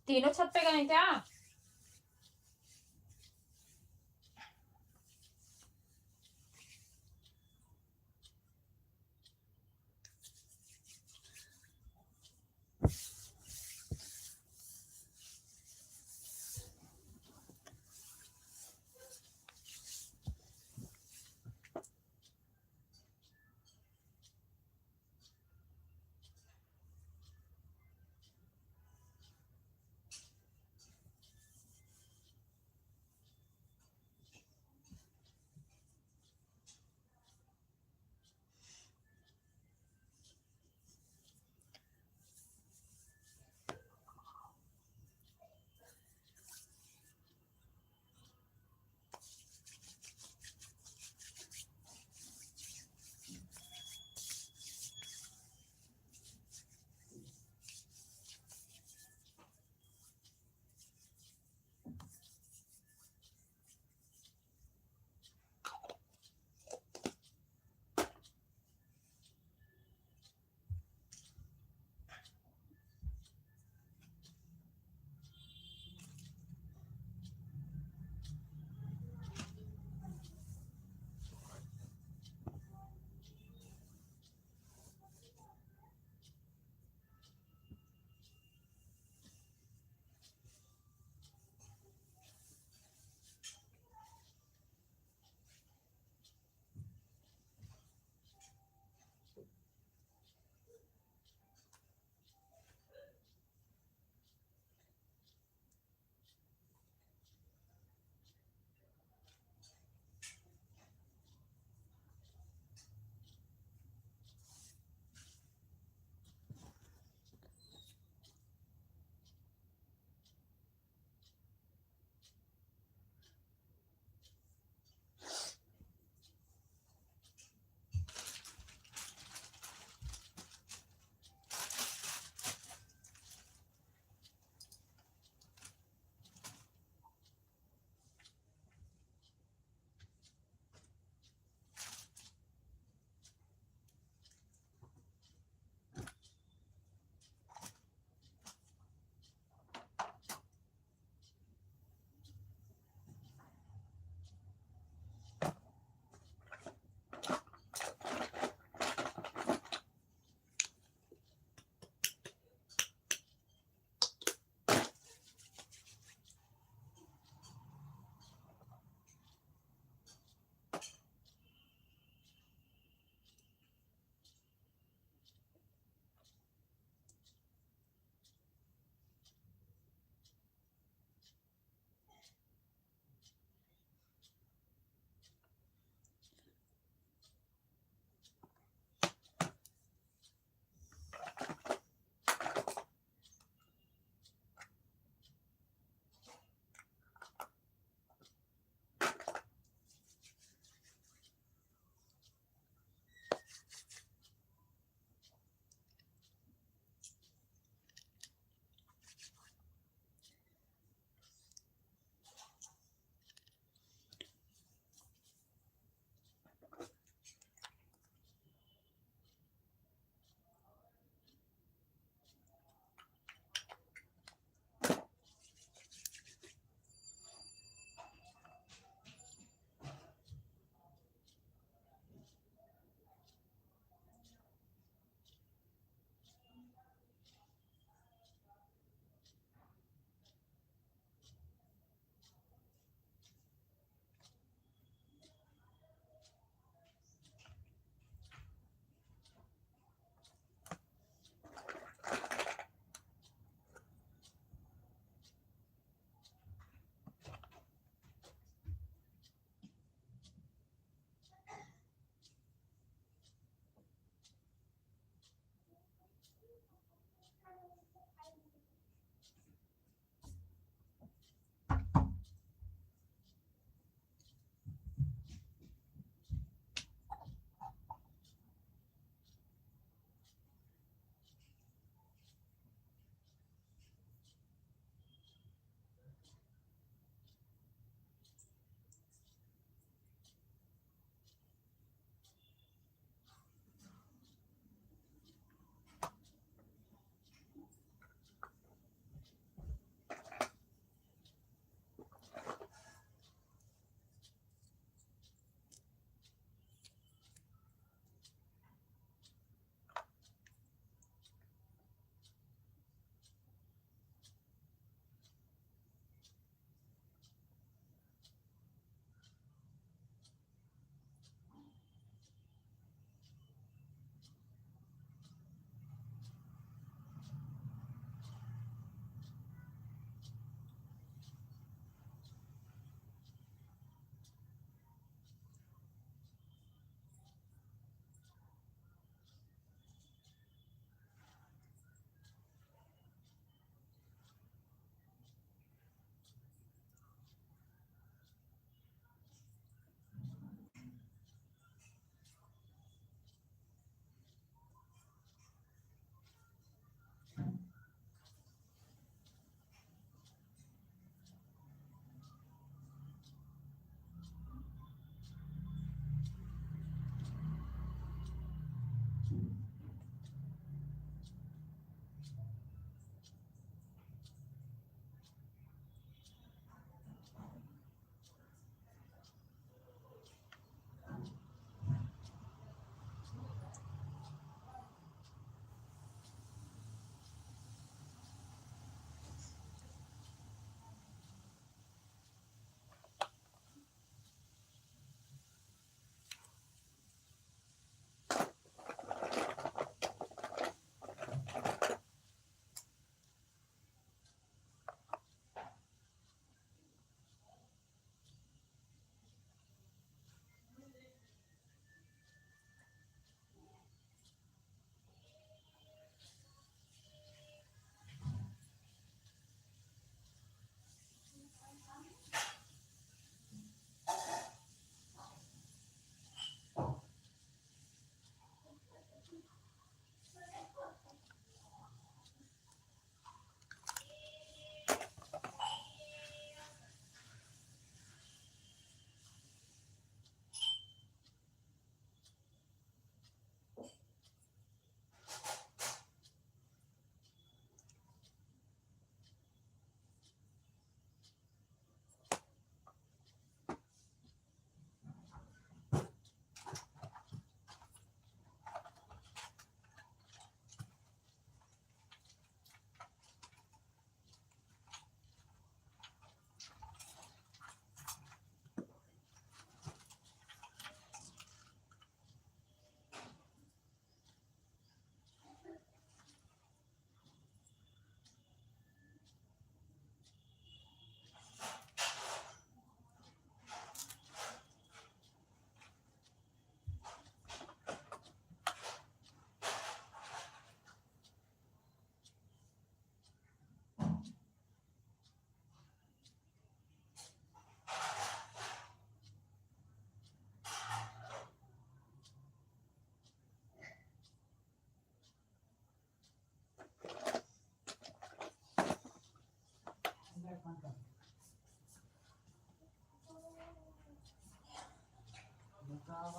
A: तीनों छत पे गए क्या?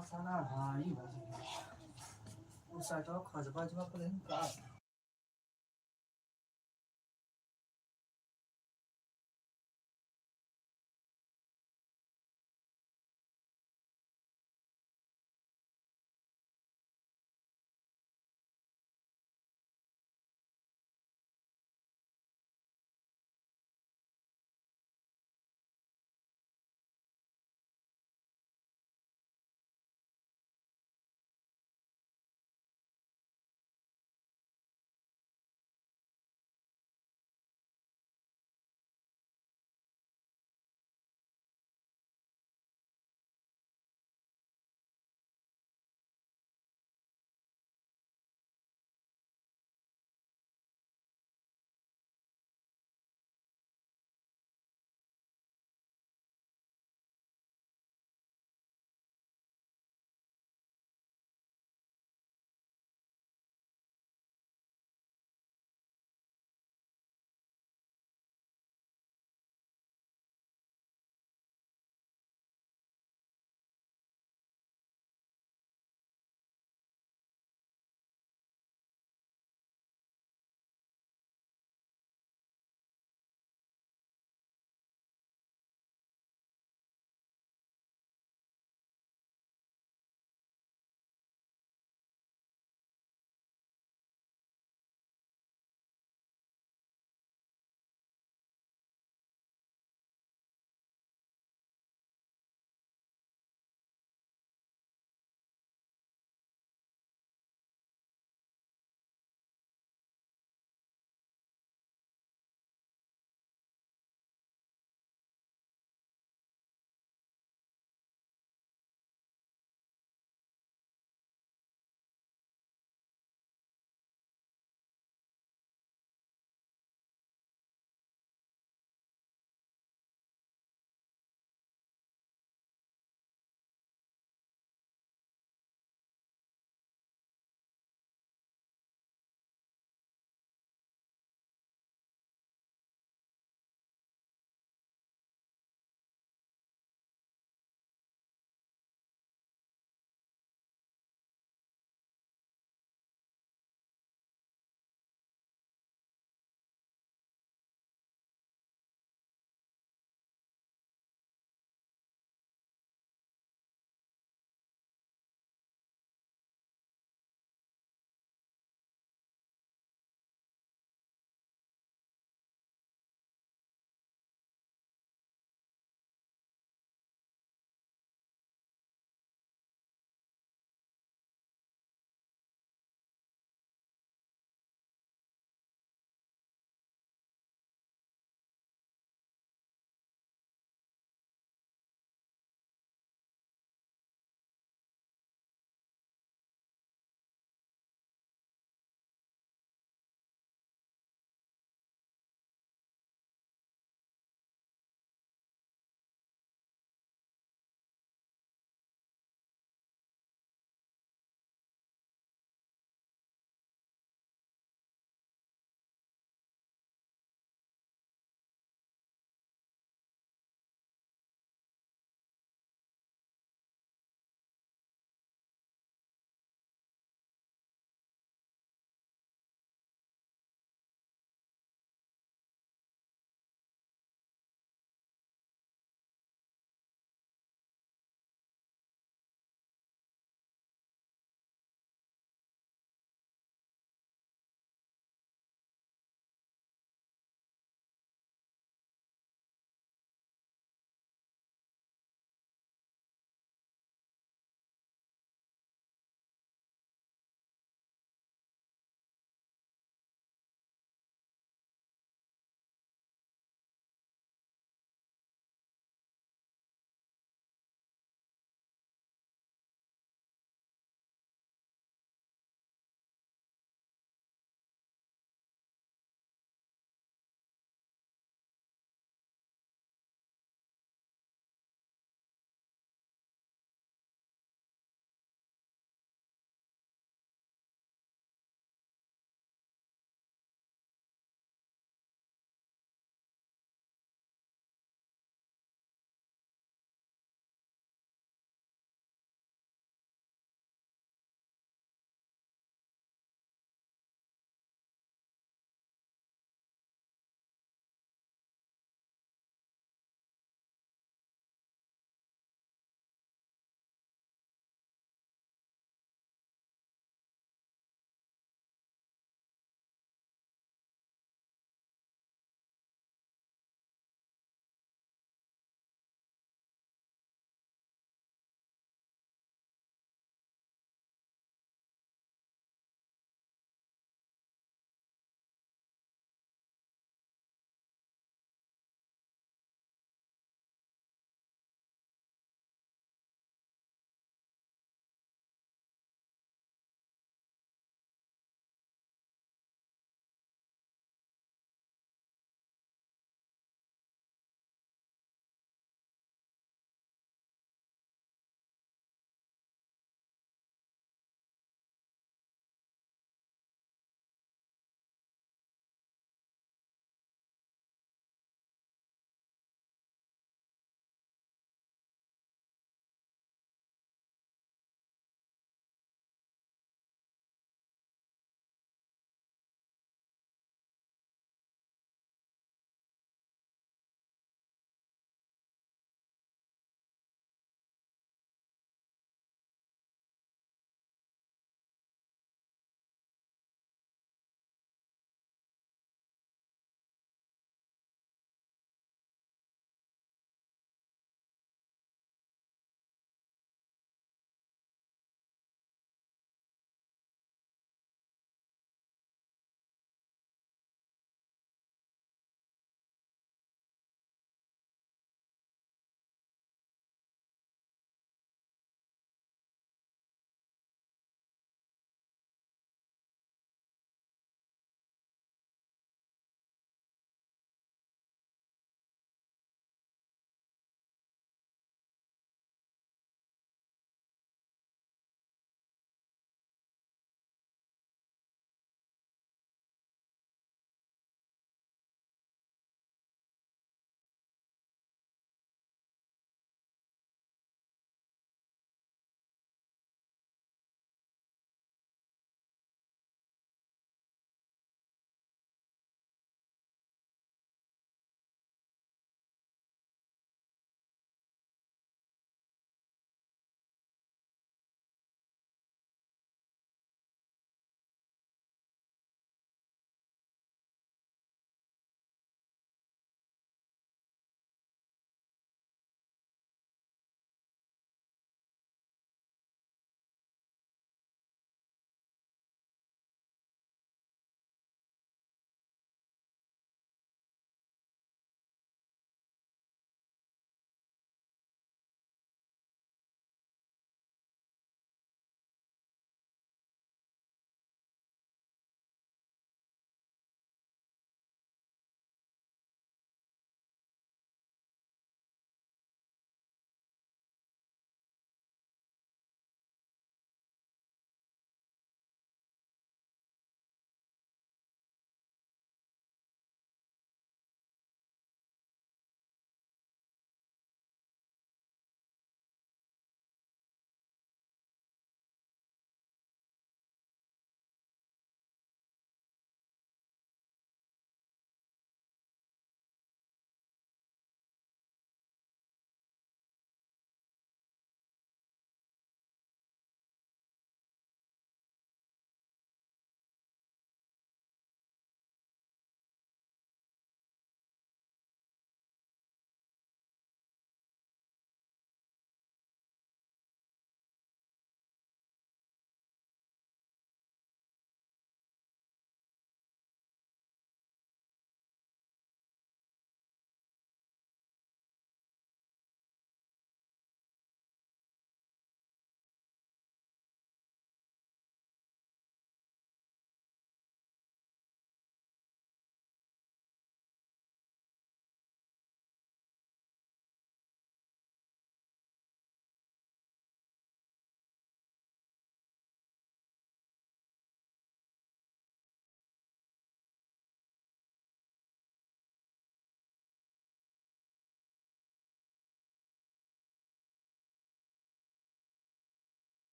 B: मसाला भारी भाजी उसाचा खजबाज वापरेन का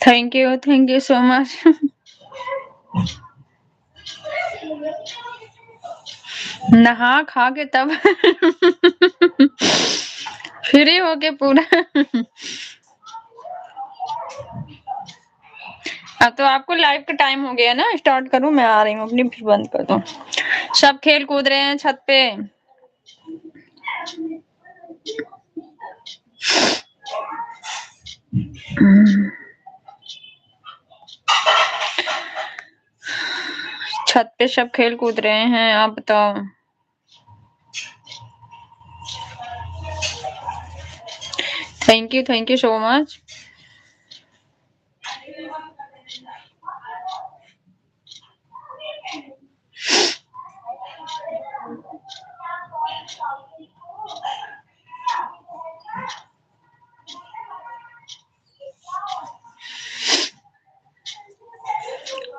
A: थैंक यू सो मच। नहा खा के तब फ्री होके पूरा। अब तो आपको लाइव का टाइम हो गया ना, स्टार्ट करूं? मैं आ रही हूँ अपनी, फिर बंद कर दूं। सब खेल कूद रहे हैं छत पे। छत पे सब खेल कूद रहे हैं, आप बताओ। Thank you so much.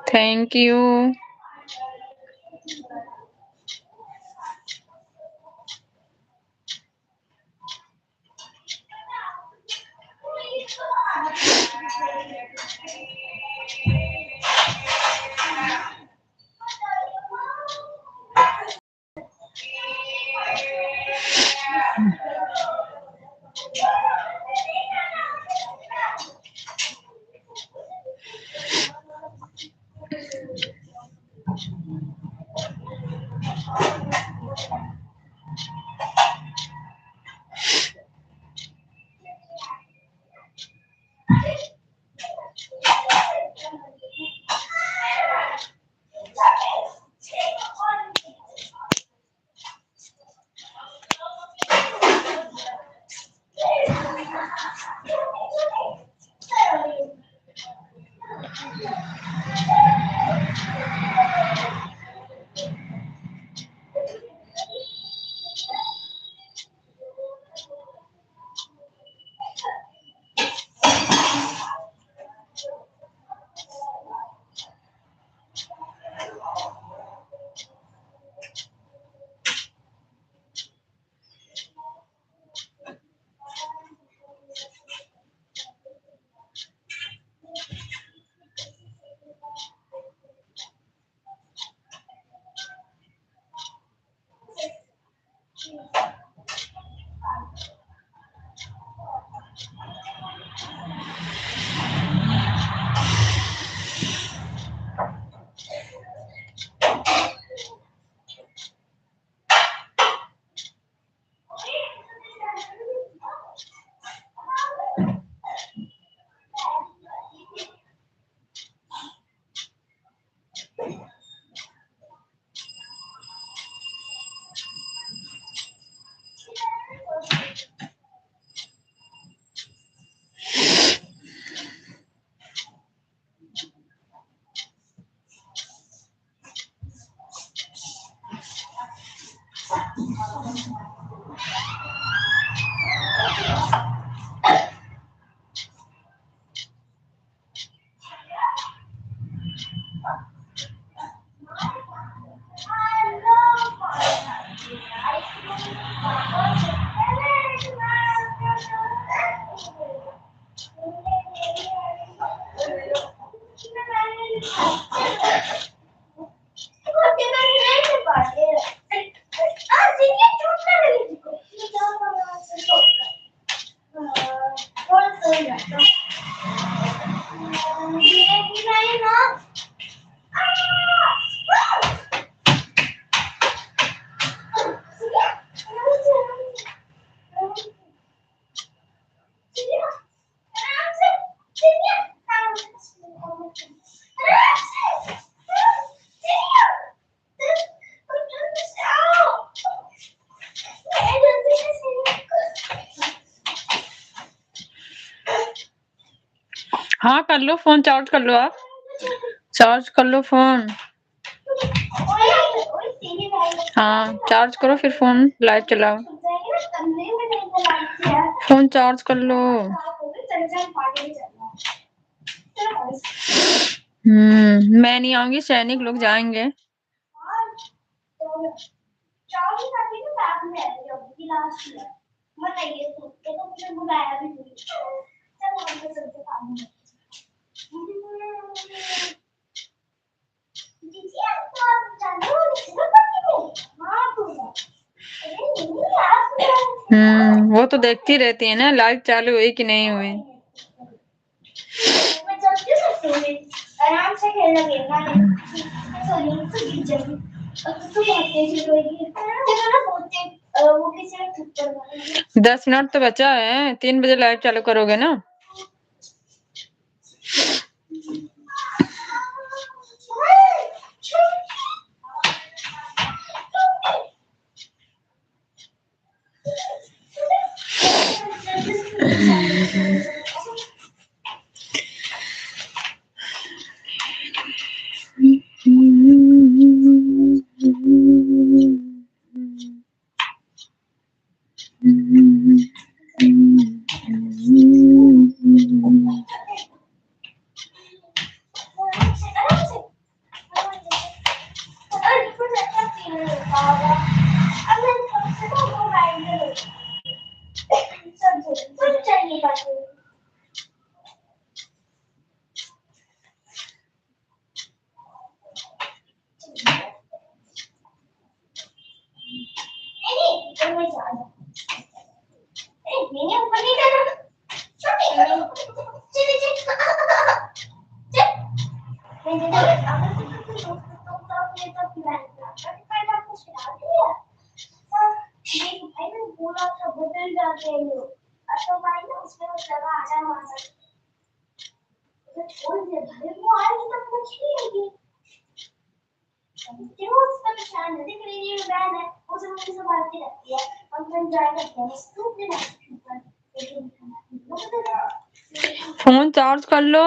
A: Thank you. हाँ कर लो, फोन चार्ज कर लो, आप चार्ज कर लो फोन। हाँ चार्ज करो फिर फोन लाइव चलाओ। फोन चार्ज कर लो। मैं नहीं आऊंगी, सैनिक लोग जाएंगे। वो तो देखती रहती है ना लाइव चालू हुई कि नहीं हुई।
C: मैं चलती हूँ सोने, आराम से खेलना खेलना है। सोनी तो गिर जाएगी। अब तो बहुत तेज रोएगी। चलो ना बहुत तेज, वो किसी ने थप्पड़ मारा।
A: 10 मिनट तो बचा है, 3 बजे लाइव चालू करोगे ना? फोन चार्ज कर लो,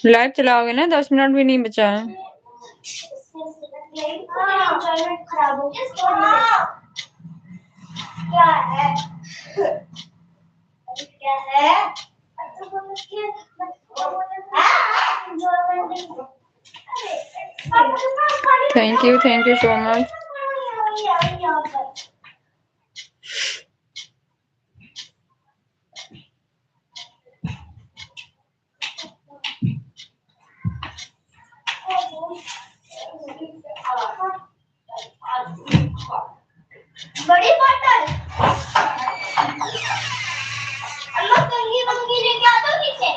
A: लाइव चलाओगे ना, 10 मिनट भी नहीं बचा है।
C: खराब हो गया। क्या है? क्या है?
A: Thank you so much.
C: बड़ी बोतल अम्मा कंघी वंघी लेके आ दो नीचे।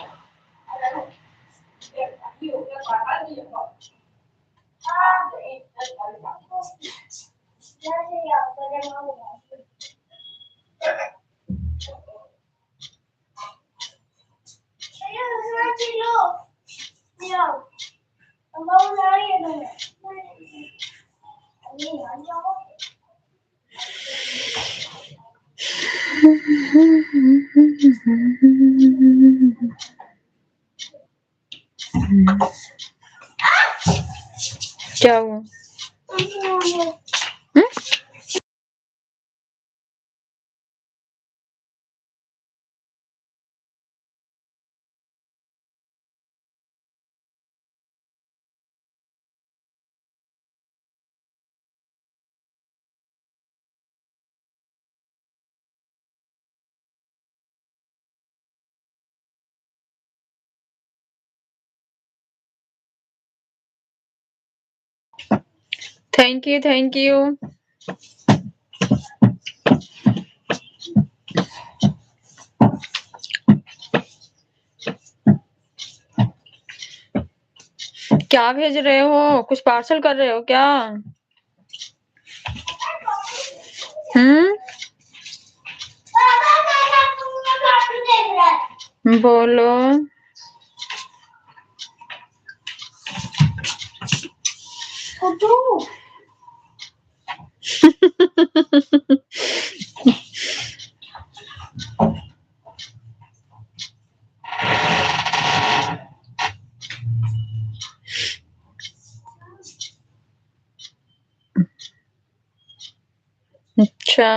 A: क्या हुआ? Thank you. क्या भेज रहे हो? कुछ पार्सल कर रहे हो क्या? बोलो। अच्छा,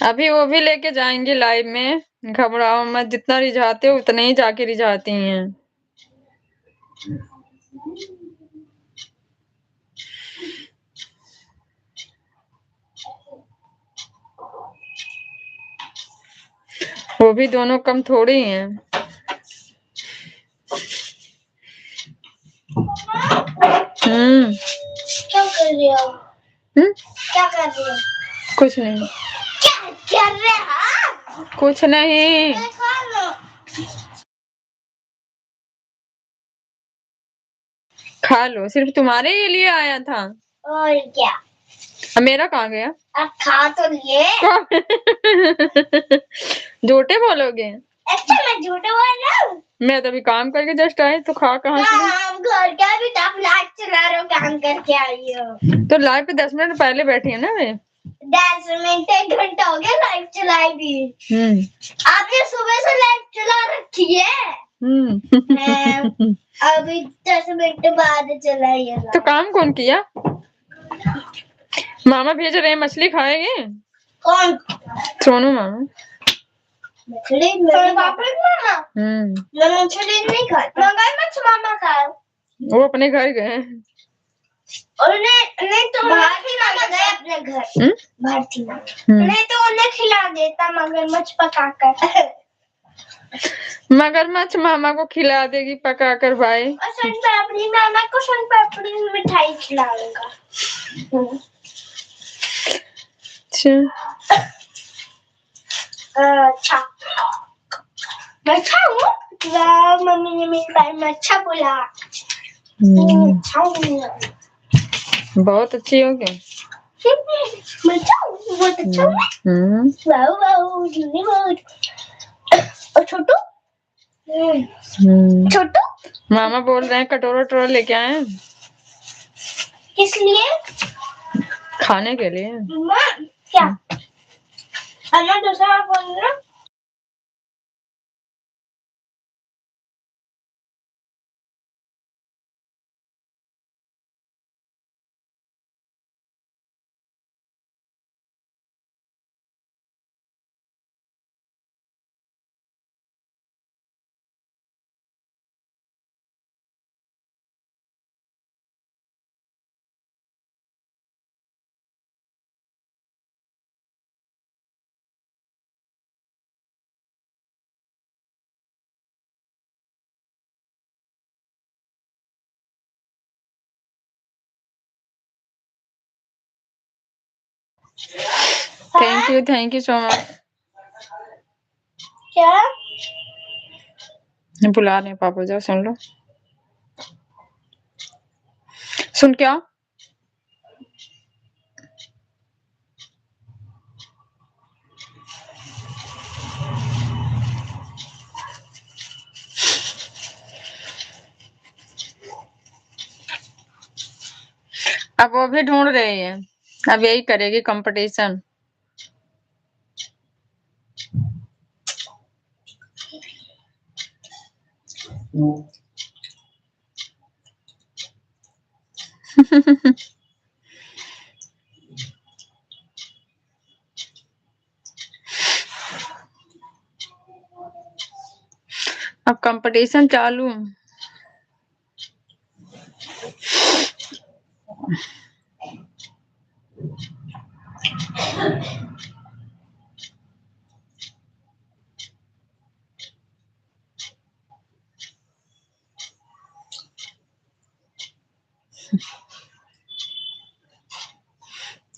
A: अभी वो भी लेके जाएंगे लाइव में, घबराओ मत, जितना रिझाते हो उतना ही जाके रिझाती हैं। वो भी दोनों कम थोड़ी हैं। कुछ नहीं,
C: क्या कर रहे हैं?
A: कुछ नहीं।
C: खा लो।
A: खा लो, सिर्फ तुम्हारे ही लिए आया था।
C: और क्या?
A: अब मेरा कहाँ गया?
C: अब खा तो लिए।
A: झूठे बोलोगे?
C: अच्छा मैं झूठ बोल रहा हूँ?
A: मैं तो अभी काम करके जस्ट आई, तो खा कहाँ से?
C: काम घर का भी तो आप लाइट चला रहे हो, काम करके आई हो।
A: तो लाइव पे 10 मिनट पहले बैठी है ना मैं।
C: 10 मिनट 1 घंटा हो गया लाइट चलाई भी। आपने सुबह से लाइट चला रखी है। अभी 10 मिनट बाद चलाई है।
A: तो काम कौन किया? मामा भेज रहे हैं, मछली खाएंगे?
C: कौन?
A: सोनू मामा।
C: मछली मेरे पापा मामा। मैं मछली नहीं खाता। मगरमच्छ मामा खाओ।
A: वो अपने घर गए।
C: और नहीं तो भारती मामा गए अपने घर। भारती मामा नहीं तो उन्हें खिला देता मगरमच्छ पकाकर।
A: मगरमच्छ मामा को खिला देगी पकाकर भाई।
C: और सन पापड़ी मामा को सन पापड़ी मिठाई खिलाऊंगा। अच्छा मैं खाऊं? वाह मम्मी ने मेरे बारे में अच्छा बोला।
A: बहुत अच्छी हो क्या?
C: मैं खाऊं? बहुत अच्छा है। वाह वाह जल्दी बहुत। और छोटू? छोटू?
A: मामा बोल रहे हैं कटोरा टोरा लेके आए।
C: किस लिए?
A: खाने के लिए।
C: मम्मा क्या? अन्ना दूसरा बोल रहा।
A: Thank you so much.
C: क्या?
A: बुला रहे पापा, जाओ सुन लो। सुन क्या? अब वो भी ढूंढ रही है, अब यही करेगी कंपटीशन। अब कंपटीशन चालू।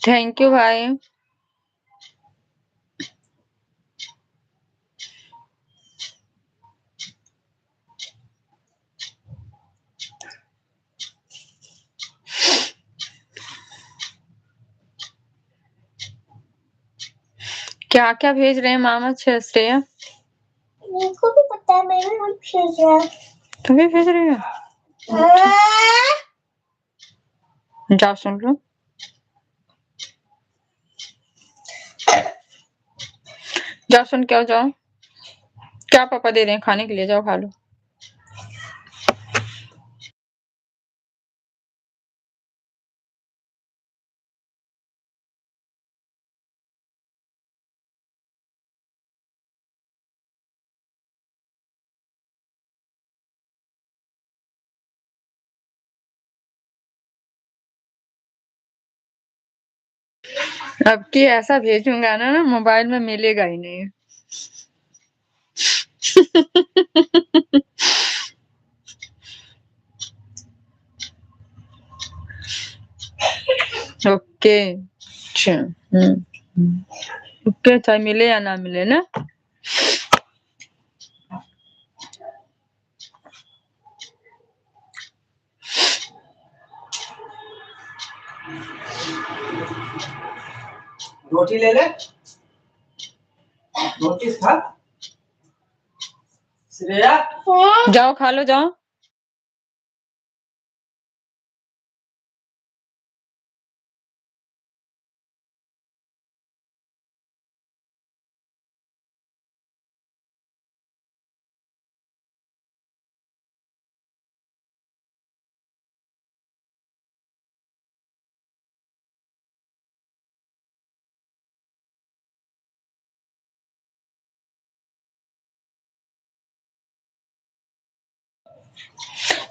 A: थैंक यू भाई। क्या क्या भेज रहे हैं मामा? श्रेया
C: मेरे को भी पता है, मैं भी भेज रहा हूँ।
A: तुम भी भेज रही हो? जाओ सुन लो। जाओ सुन के आओ, जाओ। क्या पापा दे रहे हैं खाने के लिए? जाओ खा लो। अब की ऐसा भेजूंगा ना मोबाइल में मिलेगा ही नहीं। ओके अच्छा। ओके, चाहे मिले या ना मिले ना।
B: रोटी ले ले, रोटी खा। श्रेया
A: जाओ खा लो, जाओ।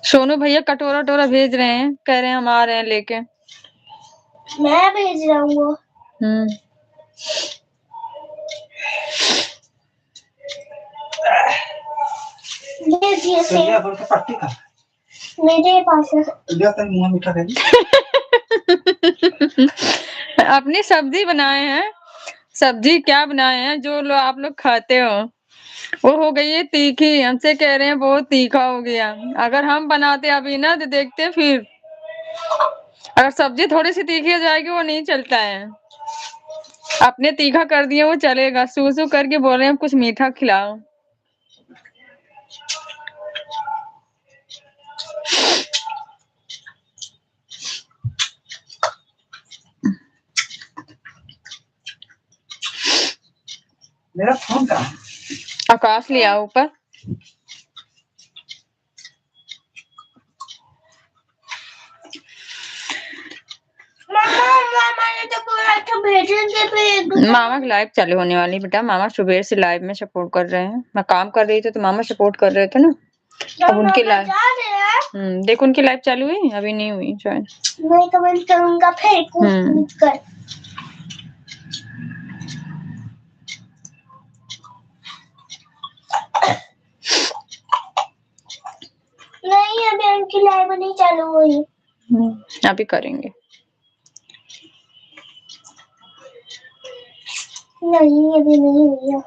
A: सोनू भैया कटोरा टोरा भेज रहे हैं, कह रहे हैं हम आ रहे हैं लेके।
C: मैं भेज रहा हूँ वो। भेज दिए थे।
B: श्रेया बोल के पट्टी खा।
C: मेरे पास है।
B: लिया तेरे मुंह मीठा कर।
A: अपनी सब्जी बनाए हैं। सब्जी क्या बनाए हैं जो आप लोग खाते हो, वो हो गई है तीखी। हमसे कह रहे हैं बहुत तीखा हो गया। अगर हम बनाते अभी ना तो देखते फिर। अगर सब्जी थोड़ी सी तीखी हो जाएगी वो नहीं चलता है। अपने तीखा कर दिए वो चलेगा। सूसू करके बोल रहे हैं कुछ मीठा खिलाओ।
B: मेरा फोन कहाँ है?
A: आकाश लिया ऊपर।
C: मामा ने तो बोला था भेजेंगे फिर।
A: मामा की लाइव चालू होने वाली बेटा। मामा सुबह से लाइव में सपोर्ट कर रहे हैं। मैं काम कर रही थी तो मामा सपोर्ट कर रहे थे ना। अब उनकी लाइव देखो, उनकी लाइव चालू हुई, अभी नहीं हुई ज्वाइन।
C: मैं कमेंट करूंगा फिर कूद कर। नहीं अभी उनकी लाइव नहीं चालू हुई।
A: अभी करेंगे।
C: नहीं अभी नहीं हुई है।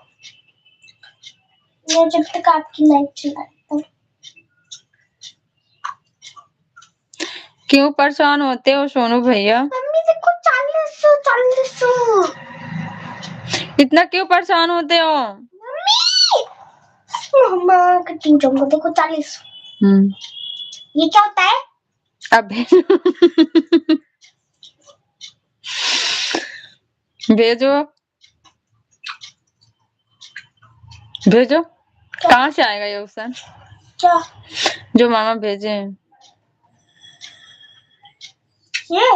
C: मैं जब तक आपकी लाइव चलाता हूँ।
A: क्यों परेशान होते हो सोनू भैया?
C: मम्मी देखो 400
A: इतना क्यों परेशान होते हो?
C: मम्मी मम्मा कटिंग जाऊंगा देखो 40। ये क्या होता है?
A: अभी भेजो भेजो। कहाँ से आएगा ये ऑप्शन
C: क्या
A: जो मामा भेजे हैं?
C: ये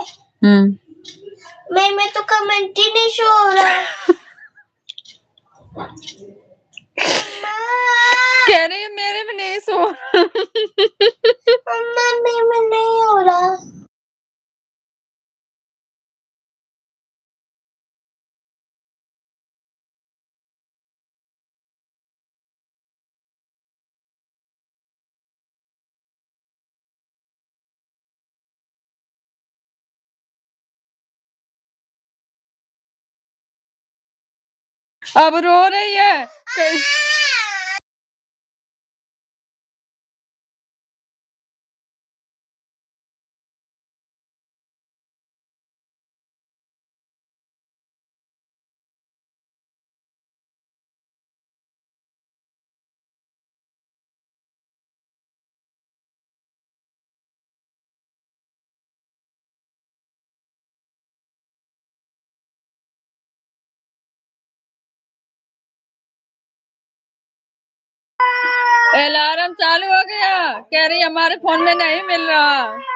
C: मैं तो कमेंट ही नहीं शो हो रहा।
A: कह रही है मेरे में नहीं सो।
C: मम्मा में नहीं हो रहा।
A: अब रो रही है। अलार्म चालू हो गया, कह रही हमारे फोन में नहीं मिल रहा।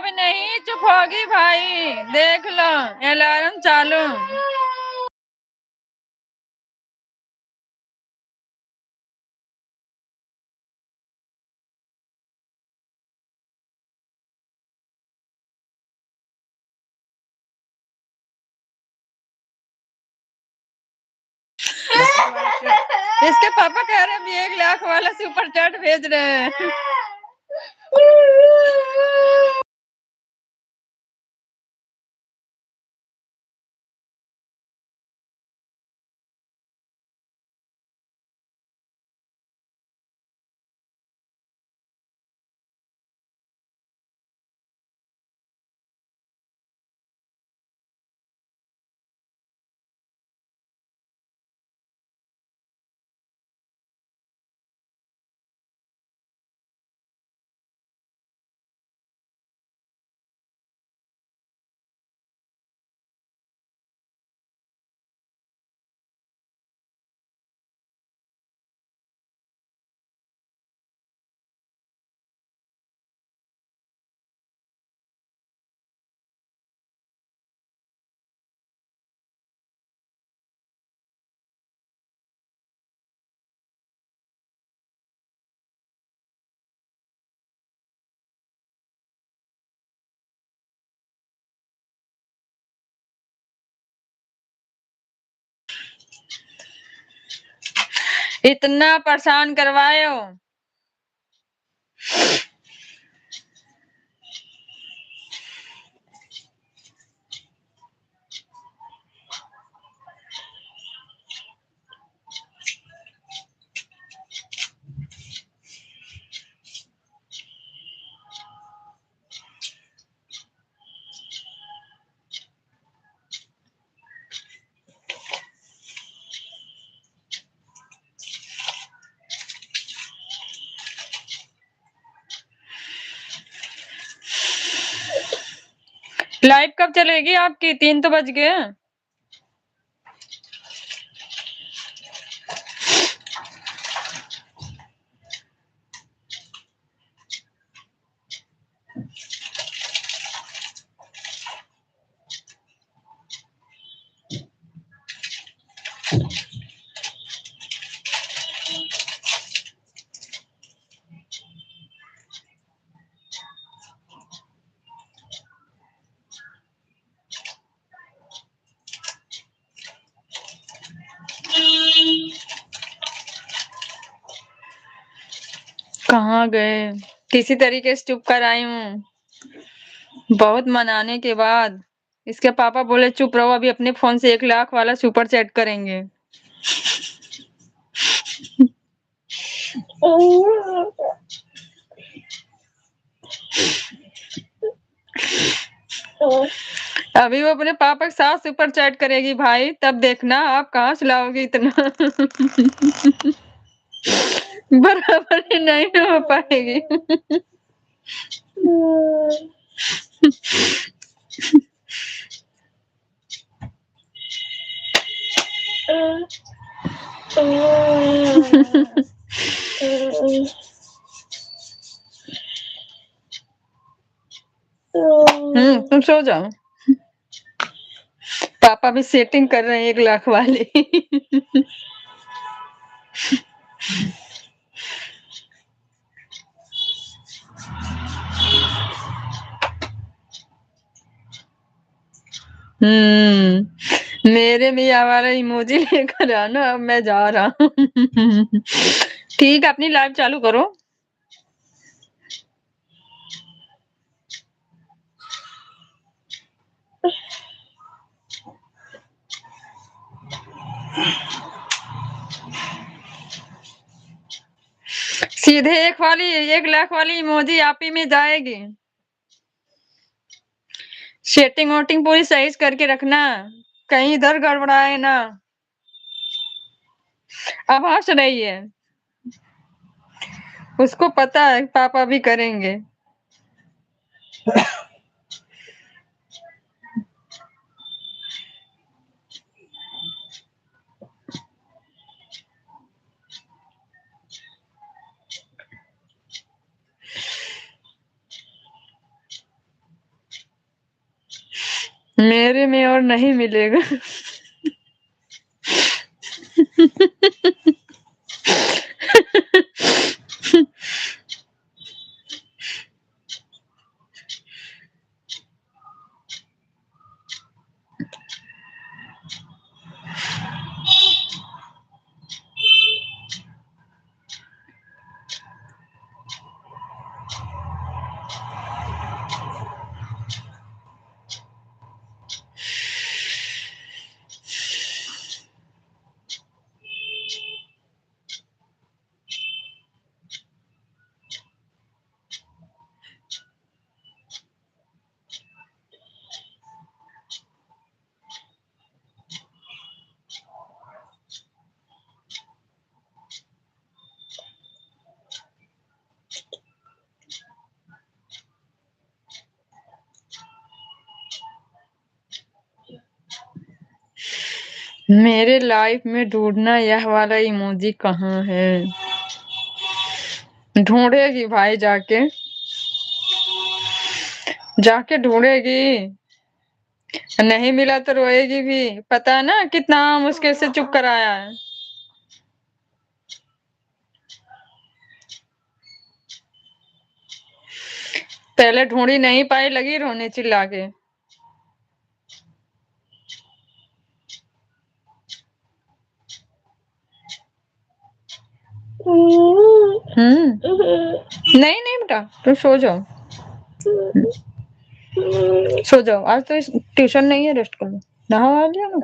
A: अब नहीं चुप होगी भाई, देख लो अलार्म चालू। इसके पापा कह रहे हैं अभी 1 लाख वाला सुपर चैट भेज रहे हैं। इतना परेशान करवाए हो। लाइव कब चलेगी आपकी? 3 तो बज गए। कहाँ गए? किसी तरीके से चुप कर आई हूँ। बहुत मनाने के बाद इसके पापा बोले चुप रहो, अभी अपने फोन से 1 लाख वाला सुपर चैट करेंगे। अभी वो अपने पापा के साथ सुपर चैट करेगी भाई, तब देखना आप कहाँ से लाओगे इतना। बराबर नहीं हो पाएगी। तुम सो जाओ। पापा भी सेटिंग कर रहे हैं 1 लाख वाली। मेरे भी हमारा इमोजी लेकर आना, अब मैं जा रहा हूँ। ठीक है, अपनी लाइव चालू करो। सीधे 1 लाख वाली इमोजी आप ही में जाएगी। सेटिंग वोटिंग पूरी सही करके रखना, कहीं इधर गड़बड़ाए ना। अब हंस रही है, उसको पता है पापा भी करेंगे। मेरे में और नहीं मिलेगा। मेरे लाइफ में ढूंढना यह वाला इमोजी कहाँ है? ढूंढेगी भाई, जाके जाके ढूंढेगी। नहीं मिला तो रोएगी भी। पता है ना कितना मुश्किल से चुप कराया है। पहले ढूंढी नहीं पाई, लगी रोने चिल्ला के। नहीं नहीं बेटा, तुम सो जाओ, सो जाओ। आज तो ट्यूशन नहीं है, रेस्ट कर लो। नहा लिया ना।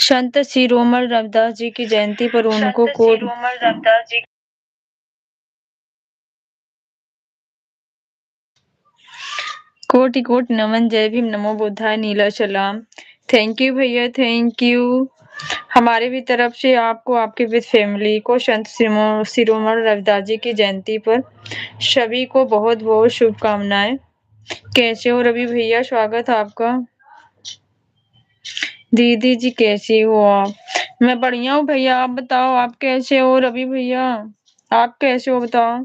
A: संत शिरोमणि रविदास जी की जयंती पर उनको कोटि कोटि नमन। जय भीम, नमो बुद्धाय, नीला सलाम। थैंक यू भैया, थैंक यू। हमारे भी तरफ से आपको, आपके विद फैमिली को संत शिरोमणि रविदास जी की जयंती पर सभी को बहुत बहुत शुभकामनाएं। कैसे हो रवि भैया? स्वागत है आपका। दीदी जी कैसी हो आप? मैं बढ़िया हूँ भैया, आप बताओ आप कैसे हो? रवि भैया आप कैसे हो बताओ?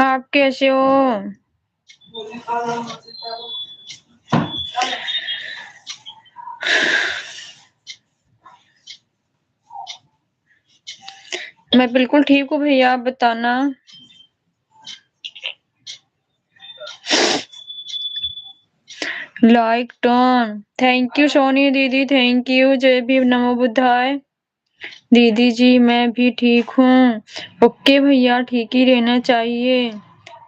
A: आप कैसे हो? मैं बिल्कुल ठीक हूँ भैया, आप बताना। Like turn, thank you Soni दीदी, थैंक यू। जय भीम, नमो बुद्धाय। दीदी जी मैं भी ठीक हूँ। ओके भैया, ठीक ही रहना चाहिए।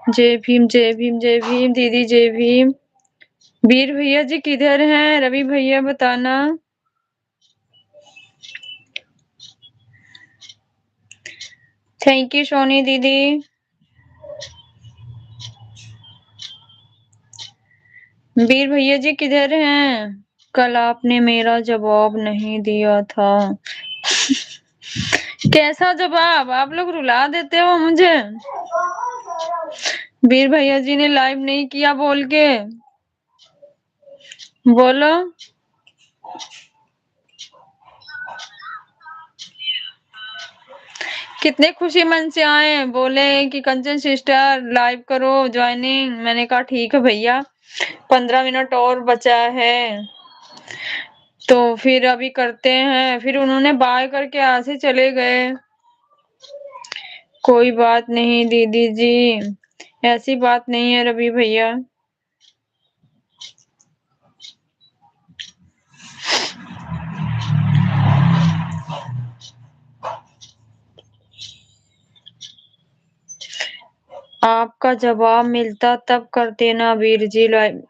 A: जय भीम, जय भीम, जय भीम दीदी, जय भीम। वीर भैया जी किधर हैं? रवि भैया बताना। थैंक यू सोनी दीदी। वीर भैया जी किधर हैं? कल आपने मेरा जवाब नहीं दिया था। कैसा जवाब? आप लोग रुला देते हो मुझे। वीर भैया जी ने लाइव नहीं किया बोल के बोलो। कितने खुशी मन से आए, बोले कि कंचन सिस्टर लाइव करो ज्वाइनिंग। मैंने कहा ठीक है भैया, 15 मिनट और बचा है तो फिर अभी करते हैं। फिर उन्होंने बाय करके ऐसे चले गए। कोई बात नहीं दीदी जी, ऐसी बात नहीं है रवि भैया। आपका जवाब मिलता तब कर देना वीर जी लाइव।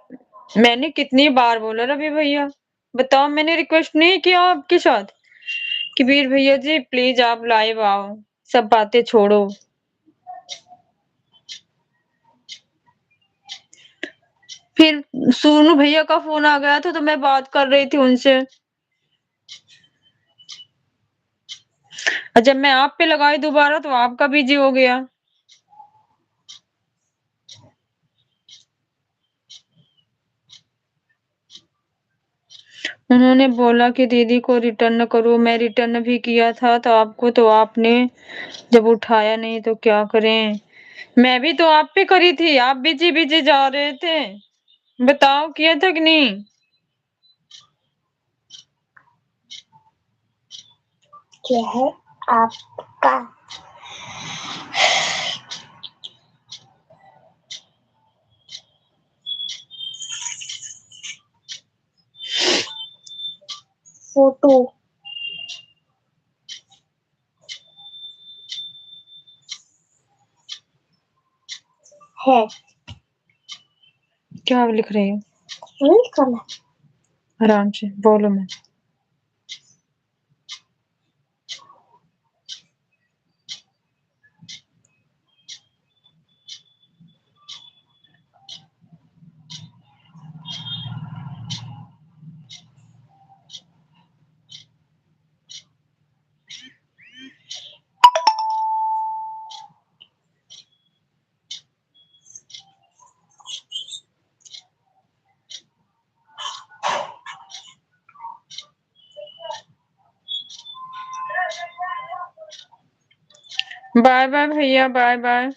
A: मैंने कितनी बार बोला रवि भैया, बताओ। मैंने रिक्वेस्ट नहीं किया आपके साथ कि वीर भैया जी प्लीज आप लाइव आओ, सब बातें छोड़ो। फिर सोनू भैया का फोन आ गया था तो मैं बात कर रही थी उनसे, और जब मैं आप पे लगाई दोबारा तो आपका बिजी हो गया। उन्होंने बोला कि दीदी को रिटर्न करो। मैं रिटर्न भी किया था तो आपको, तो आपने जब उठाया नहीं तो क्या करें। मैं भी तो आप पे करी थी, आप बिजी बिजी जा रहे थे। बताओ किया था कि नहीं?
C: क्या है आपका फोटो है?
A: क्या लिख रही हो?
C: नहीं करना।
A: आराम से बोलो। मैं बाय बाय भैया, बाय बाय।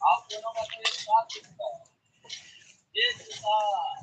B: आप दोनों का तो एक साथ दिखता है। ये दिखता